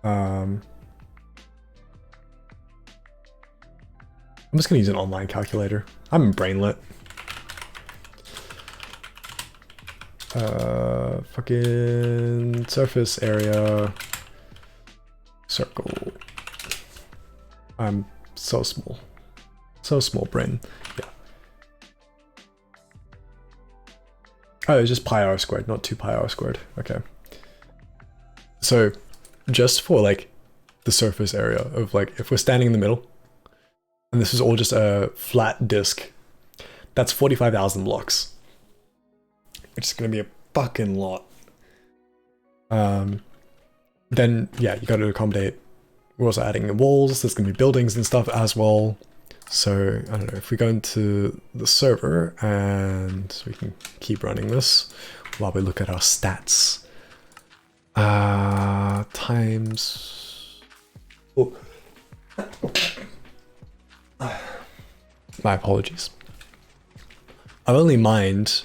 Speaker 1: I'm just gonna use an online calculator. I'm brainlet. Fucking surface area. Circle. I'm so small. So small brain. Yeah. Oh, it's just pi r squared, not 2 pi r squared. Okay. So just for like the surface area of like, if we're standing in the middle, and this is all just a flat disk, that's 45,000 blocks. Which is going to be a fucking lot. Then, yeah, you got to accommodate. We're also adding walls. There's going to be buildings and stuff as well. So, I don't know, if we go into the server and we can keep running this while we look at our stats. Times... Oh. My apologies. I've only mined...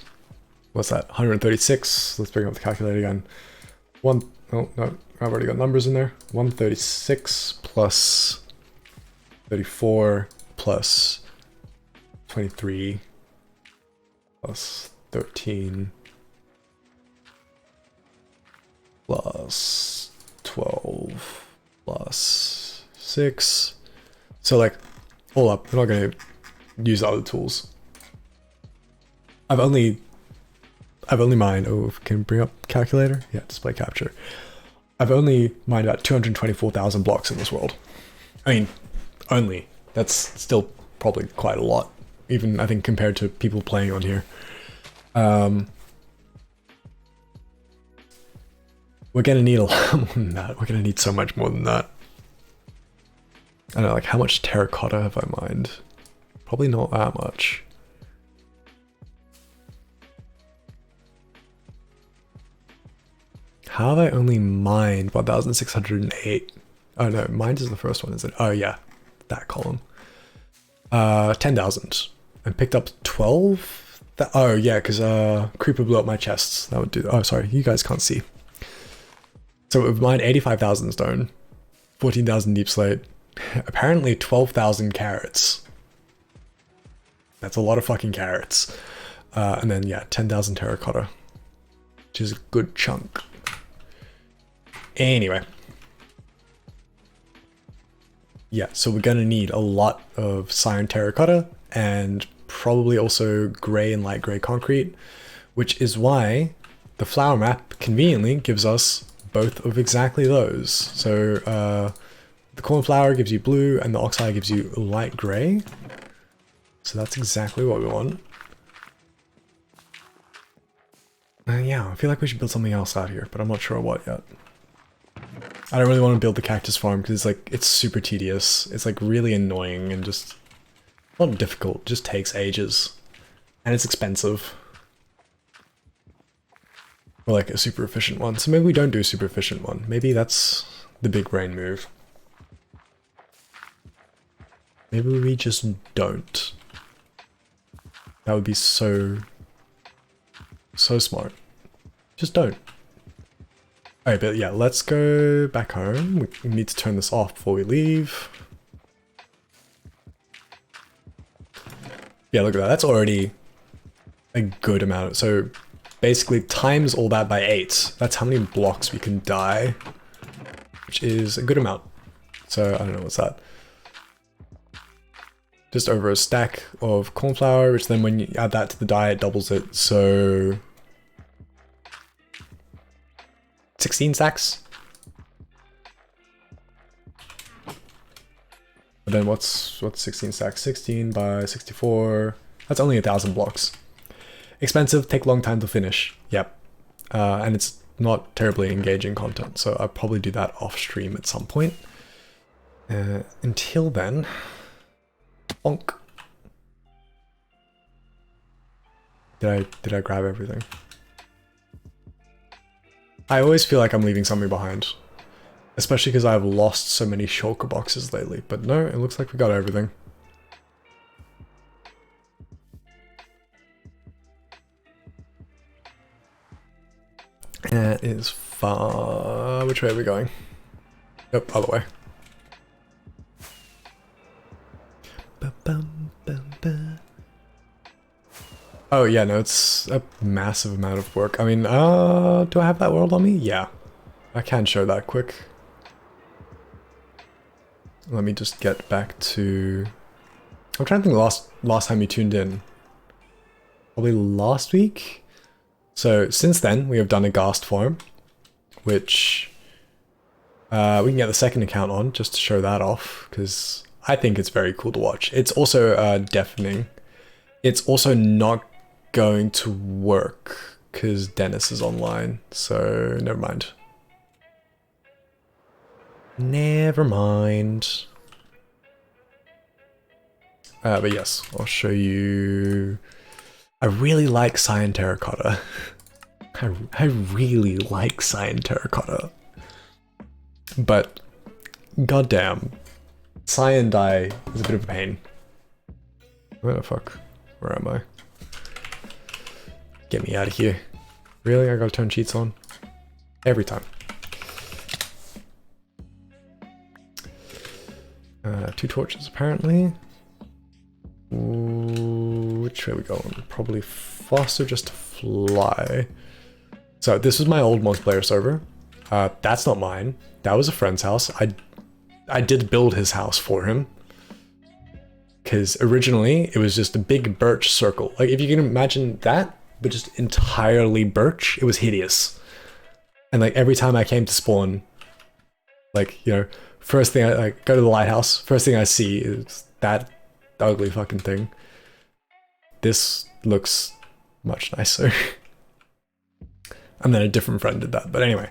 Speaker 1: What's that? 136. Let's bring up the calculator again. Oh, no, I've already got numbers in there. 136 plus 34 plus 23 plus 13 plus 12 plus 6. So like, all up, I'm not going to use other tools. I've only mined, oh, can we bring up calculator? Yeah, display capture. I've only mined about 224,000 blocks in this world. I mean, only. That's still probably quite a lot, even I think compared to people playing on here. We're gonna need a lot more than that. We're gonna need so much more than that. I don't know, like how much terracotta have I mined? Probably not that much. How have I only mined 1,608? Oh no, mined is the first one, is it? Oh yeah, that column. 10,000. And picked up 12? Oh yeah, because Creeper blew up my chests. That would do. Oh sorry, you guys can't see. So we've mined 85,000 stone, 14,000 deep slate, apparently 12,000 carrots. That's a lot of fucking carrots. And then yeah, 10,000 terracotta, which is a good chunk. Anyway. Yeah, so we're gonna need a lot of cyan terracotta and probably also gray and light gray concrete, which is why the flower map conveniently gives us both of exactly those. So the cornflower gives you blue and the oxeye gives you light gray. So that's exactly what we want. Yeah, I feel like we should build something else out here, but I'm not sure what yet. I don't really want to build the cactus farm because it's super tedious. It's like really annoying and just not difficult, just takes ages. And it's expensive. Or like a super efficient one. So maybe we don't do a super efficient one. Maybe that's the big brain move. Maybe we just don't. That would be so smart. Just don't. Alright, but yeah, let's go back home. We need to turn this off before we leave. Yeah, look at that. That's already a good amount. So basically times all that by 8. That's how many blocks we can dye. which is a good amount. So I don't know what's that. Just over a stack of corn flour, which then when you add that to the dye, it doubles it. So 16 stacks. But then what's 16 stacks? 16 by 64. That's only 1,000 blocks. Expensive, take a long time to finish. Yep. And it's not terribly engaging content, so I'll probably do that off stream at some point. Until then, bonk. Did I grab everything? I always feel like I'm leaving something behind. Especially because I've lost so many shulker boxes lately. But no, it looks like we got everything. That is far... Which way are we going? Yep, other way. Oh yeah, no, it's a massive amount of work. I mean, do I have that world on me? Yeah. I can show that quick. Let me just get back to... I'm trying to think last time you tuned in. Probably last week? So since then, we have done a ghast farm, which we can get the second account on just to show that off, because I think it's very cool to watch. It's also deafening. It's also not going to work because Dennis is online, so never mind. Never mind. But yes, I'll show you. I really like cyan terracotta. I really like cyan terracotta. But goddamn, cyan dye is a bit of a pain. Where the fuck? Where am I? Get me out of here. Really? I gotta turn cheats on? Every time. Two torches apparently. Ooh, which way are we going? Probably faster just to fly. So this was my old multiplayer server. That's not mine. That was a friend's house. I did build his house for him. Because originally it was just a big birch circle. Like if you can imagine that, but just entirely birch, it was hideous. And like every time I came to spawn, like, you know, first thing I go to the lighthouse, first thing I see is that ugly fucking thing. This looks much nicer. And then a different friend did that. But anyway,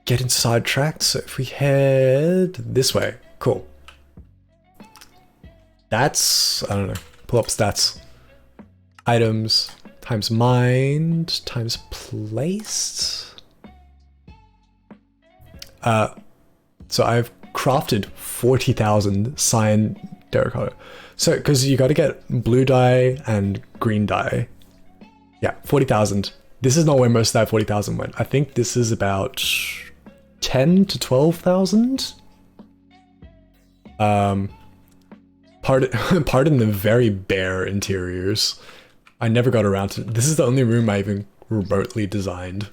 Speaker 1: getting sidetracked. So if we head this way, cool. That's, I don't know, pull up stats. Items times mined times placed. So I've crafted 40,000 cyan terracotta. So, because you got to get blue dye and green dye. Yeah, 40,000. This is not where most of that 40,000 went. I think this is about 10 to 12,000. Pardon the very bare interiors. I never got around to... This is the only room I even remotely designed.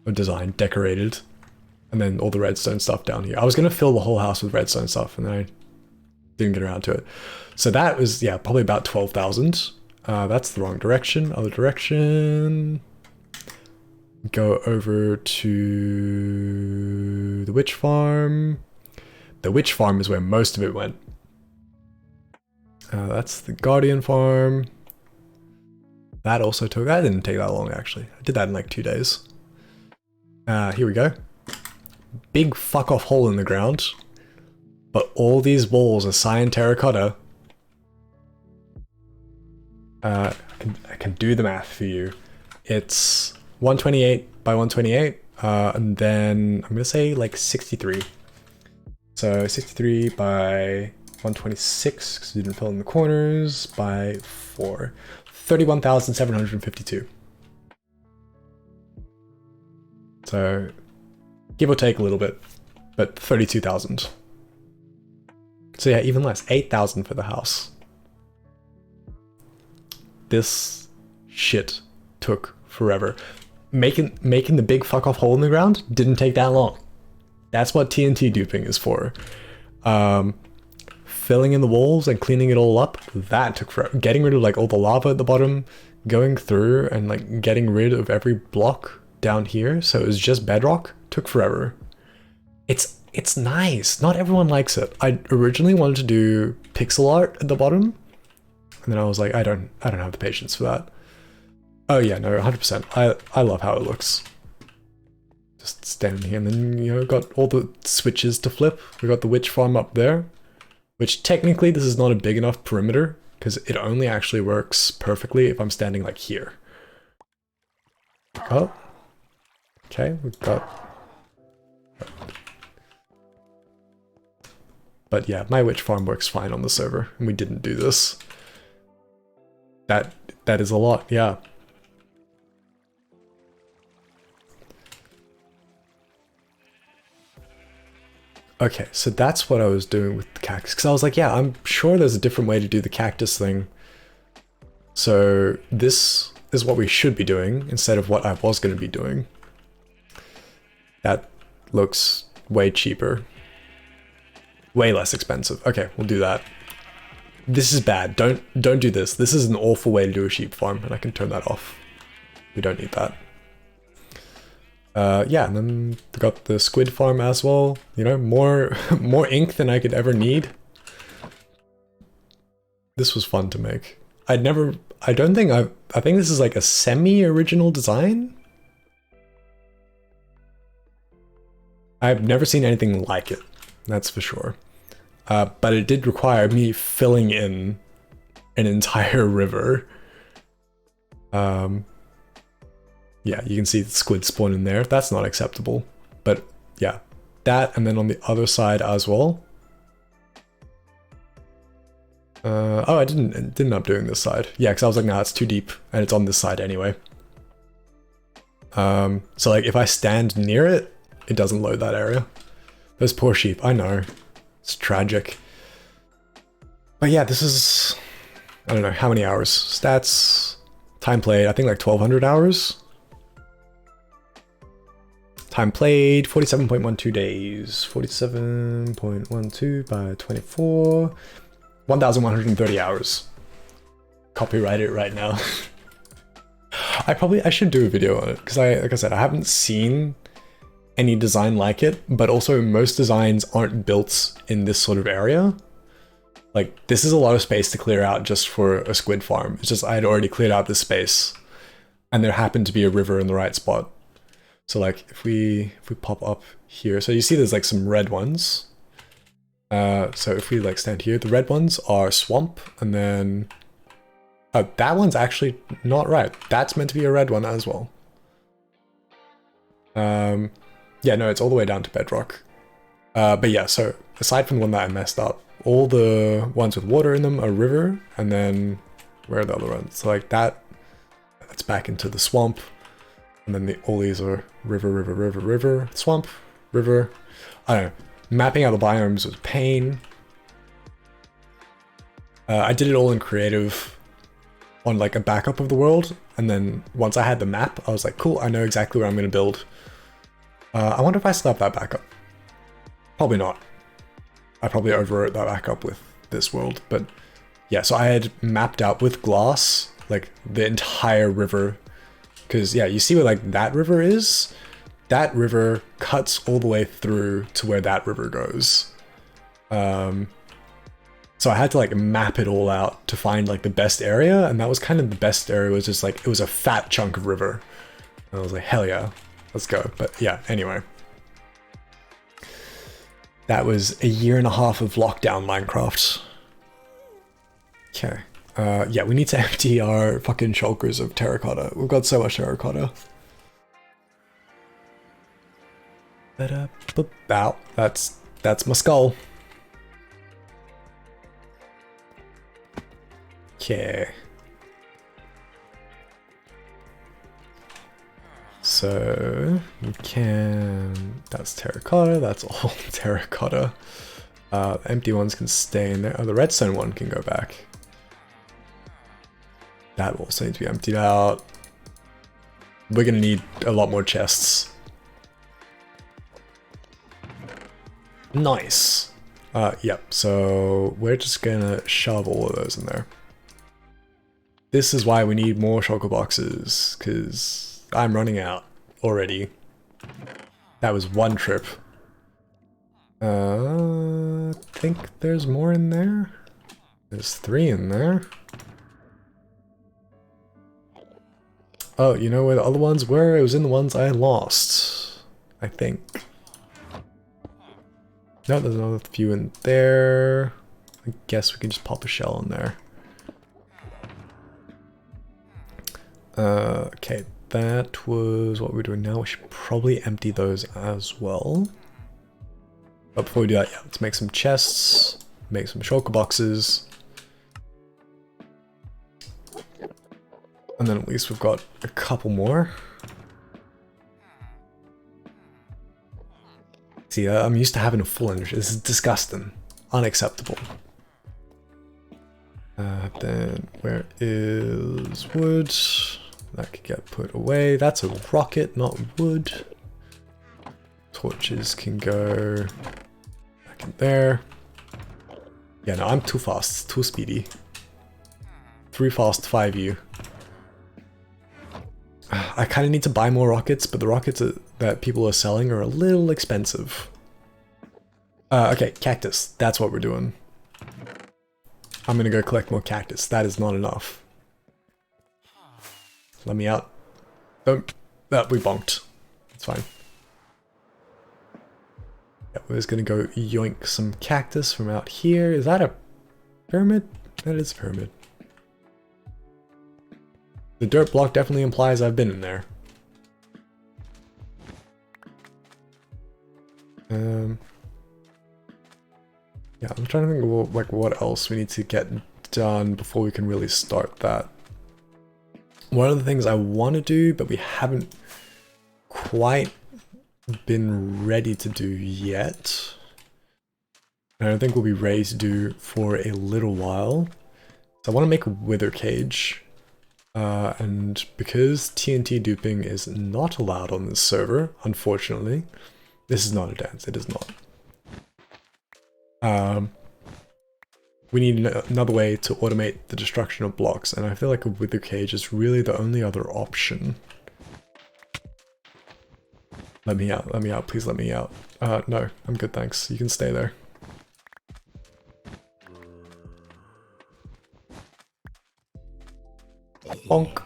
Speaker 1: Or decorated. And then all the redstone stuff down here. I was going to fill the whole house with redstone stuff, and then I didn't get around to it. So that was, yeah, probably about 12,000. That's the wrong direction. Other direction. Go over to the witch farm. The witch farm is where most of it went. That's the guardian farm. That also took... That didn't take that long, actually. I did that in like 2 days. Here we go. Big fuck off hole in the ground. But all these walls are cyan terracotta. I can do the math for you. It's 128 by 128, and then I'm gonna say like 63. So 63 by 126, because you didn't fill in the corners, by 4. 31,752. So give or take a little bit, but 32,000. So yeah, even less, 8,000 for the house. This shit took forever. making the big fuck off hole in the ground didn't take that long. That's what TNT duping is for. Filling in the walls and cleaning it all up, that took forever. Getting rid of like all the lava at the bottom, going through and like getting rid of every block down here, so it was just bedrock, took forever. It's nice. Not everyone likes it. I originally wanted to do pixel art at the bottom, and then I was like, I don't have the patience for that. Oh yeah, no, 100%. I love how it looks. Just standing here, and then, you know, got all the switches to flip. We got the witch farm up there, which technically this is not a big enough perimeter because it only actually works perfectly if I'm standing like here. Oh, okay, we've got. But yeah, my witch farm works fine on the server, and we didn't do this. That is a lot, yeah. Okay, so that's what I was doing with the cactus, because I was like, yeah, I'm sure there's a different way to do the cactus thing. So this is what we should be doing instead of what I was going to be doing. That looks way cheaper. Way less expensive. Okay, we'll do that. This is bad. Don't do this. This is an awful way to do a sheep farm, and I can turn that off. We don't need that. Yeah, and then we got the squid farm as well. You know, more ink than I could ever need. This was fun to make. I think this is like a semi-original design. I've never seen anything like it. That's for sure. But it did require me filling in an entire river. Yeah, you can see the squid spawn in there. That's not acceptable. But yeah, that, and then on the other side as well. Oh, I didn't end up doing this side. Yeah, because I was like, nah, it's too deep, and it's on this side anyway. So like, if I stand near it, it doesn't load that area. Those poor sheep, I know. It's tragic. But yeah, this is, I don't know, how many hours? Stats, time played, I think like 1200 hours. Time played, 47.12 days. 47.12 by 24. 1,130 hours. Copyright it right now. I should do a video on it, because like I said, I haven't seen any design like it, but also most designs aren't built in this sort of area. Like, this is a lot of space to clear out just for a squid farm. It's just I had already cleared out this space, and there happened to be a river in the right spot. So like, if we pop up here, so you see there's like some red ones. So if we like stand here, the red ones are swamp, and then that one's actually not right. That's meant to be a red one as well. Yeah, no, it's all the way down to bedrock. But yeah, so aside from the one that I messed up, all the ones with water in them are river, and then where are the other ones? So like that's back into the swamp, and then all these are river, river, river, river, swamp, river. I don't know. Mapping out the biomes was pain. I did it all in creative on like a backup of the world, and then once I had the map, I was like, cool, I know exactly where I'm going to build. I wonder if I still have that backup. Probably not. I probably overwrote that backup with this world, but yeah, so I had mapped out with glass, like the entire river, because yeah, you see where like that river is? That river cuts all the way through to where that river goes. So I had to like map it all out to find like the best area, and that was kind of the best area, was just like, it was a fat chunk of river. And I was like, hell yeah, let's go. But yeah, anyway. That was a 1.5 years of lockdown Minecraft. Okay. Yeah, we need to empty our fucking shulkers of terracotta. We've got so much terracotta. Ow, that's my skull. Okay. So we can, that's terracotta, that's all terracotta. Empty ones can stay in there. Oh, the redstone one can go back. That will also need to be emptied out. we're gonna need a lot more chests. Nice. Yep, so we're just gonna shove all of those in there. This is why we need more shulker boxes, because I'm running out already. That was one trip. I think there's more in there. There's 3 in there. Oh, you know where the other ones were? It was in the ones I lost, I think. No, there's another few in there. I guess we can just pop a shell in there. Okay, that was what we're doing now. We should probably empty those as well. But before we do that, yeah, let's make some chests, make some shulker boxes. And then at least we've got a couple more. See, I'm used to having a full inventory. This is disgusting. Unacceptable. Then where is wood? That could get put away. That's a rocket, not wood. Torches can go back in there. Yeah, no, I'm too fast, too speedy. 3 fast, 5 you. I kind of need to buy more rockets, but the rockets that people are selling are a little expensive. Okay, cactus. That's what we're doing. I'm gonna go collect more cactus. That is not enough. Let me out. Don't. We bonked. It's fine. Yeah, we're just gonna go yoink some cactus from out here. Is that a pyramid? That is a pyramid. The dirt block definitely implies I've been in there. Yeah, I'm trying to think of like what else we need to get done before we can really start that. One of the things I want to do, but we haven't quite been ready to do yet, and I don't think we'll be ready to do for a little while. So I want to make a wither cage. And because TNT duping is not allowed on this server, unfortunately, this is not a dance, it is not. We need another way to automate the destruction of blocks, and I feel like a wither cage is really the only other option. Let me out, please let me out. No, I'm good, thanks. You can stay there. Bonk.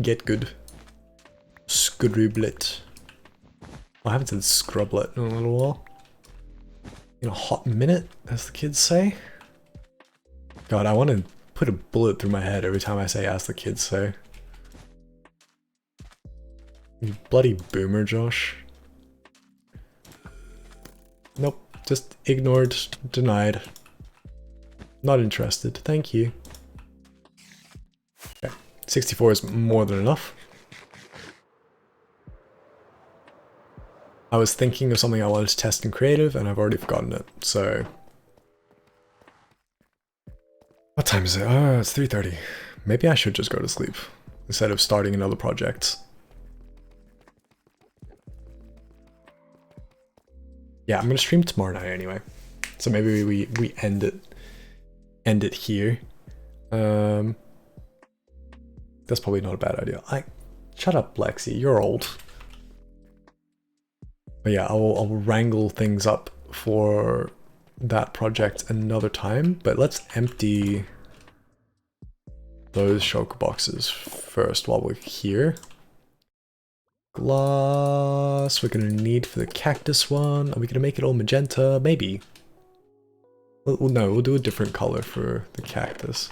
Speaker 1: Get good. Scrublet. I haven't said scrublet in a little while. In a hot minute, as the kids say. God, I want to put a bullet through my head every time I say as the kids say. You bloody boomer, Josh. Nope, just ignored, denied. Not interested, thank you. Okay, 64 is more than enough. I was thinking of something I wanted to test in creative and I've already forgotten it, so... What time is it? Oh, it's 3:30. Maybe I should just go to sleep instead of starting another project. Yeah, I'm gonna stream tomorrow night anyway. So maybe we end it here. That's probably not a bad idea. Shut up, Lexi, you're old. But yeah, I'll wrangle things up for that project another time, but let's empty those shulker boxes first while we're here. Glass, we're gonna need for the cactus one. Are we gonna make it all magenta? Maybe. Well, no, we'll do a different color for the cactus.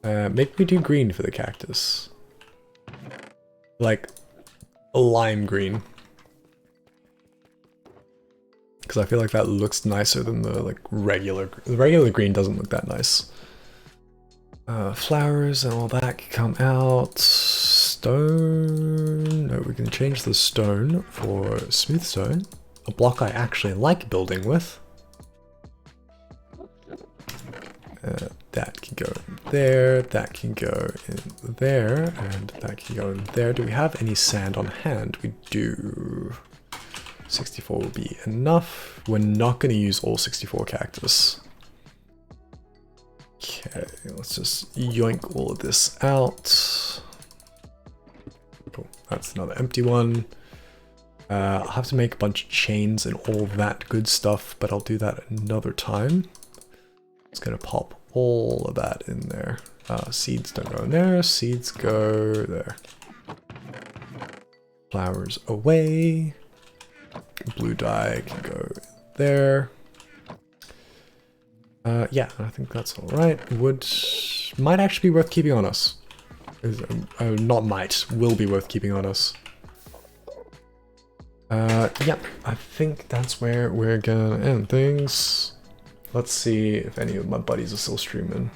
Speaker 1: Maybe we do green for the cactus. Like, a lime green. Because I feel like that looks nicer than the regular green doesn't look that nice. Flowers and all that can come out. Stone. No, we can change the stone for smooth stone. A block I actually like building with. That can go there, that can go in there, and that can go in there. Do we have any sand on hand? We do. 64 will be enough. We're not going to use all 64 cactus. Okay, let's just yoink all of this out. Cool, that's another empty one. I'll have to make a bunch of chains and all that good stuff, but I'll do that another time. It's gonna pop all of that in there. Seeds don't go in there, seeds go there. Flowers away. Blue dye can go there. Yeah, I think that's alright. Wood might actually be worth keeping on us. Not might, will be worth keeping on us. Yep, I think that's where we're gonna end things. Let's see if any of my buddies are still streaming.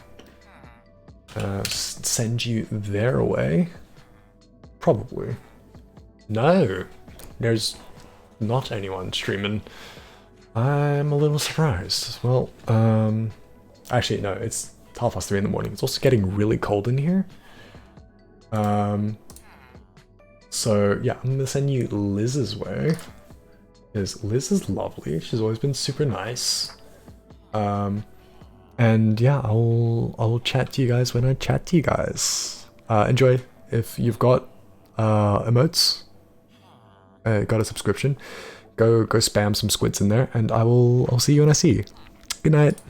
Speaker 1: Send you their way? Probably. No, there's not anyone streaming. I'm a little surprised. Well, actually no, it's 3:30 in the morning. It's also getting really cold in here. So yeah, I'm gonna send you Liz's way. Because Liz is lovely. She's always been super nice. And yeah, I'll chat to you guys when I chat to you guys. Enjoy. If you've got emotes, got a subscription, go spam some squids in there, and I'll see you when I see you. Good night.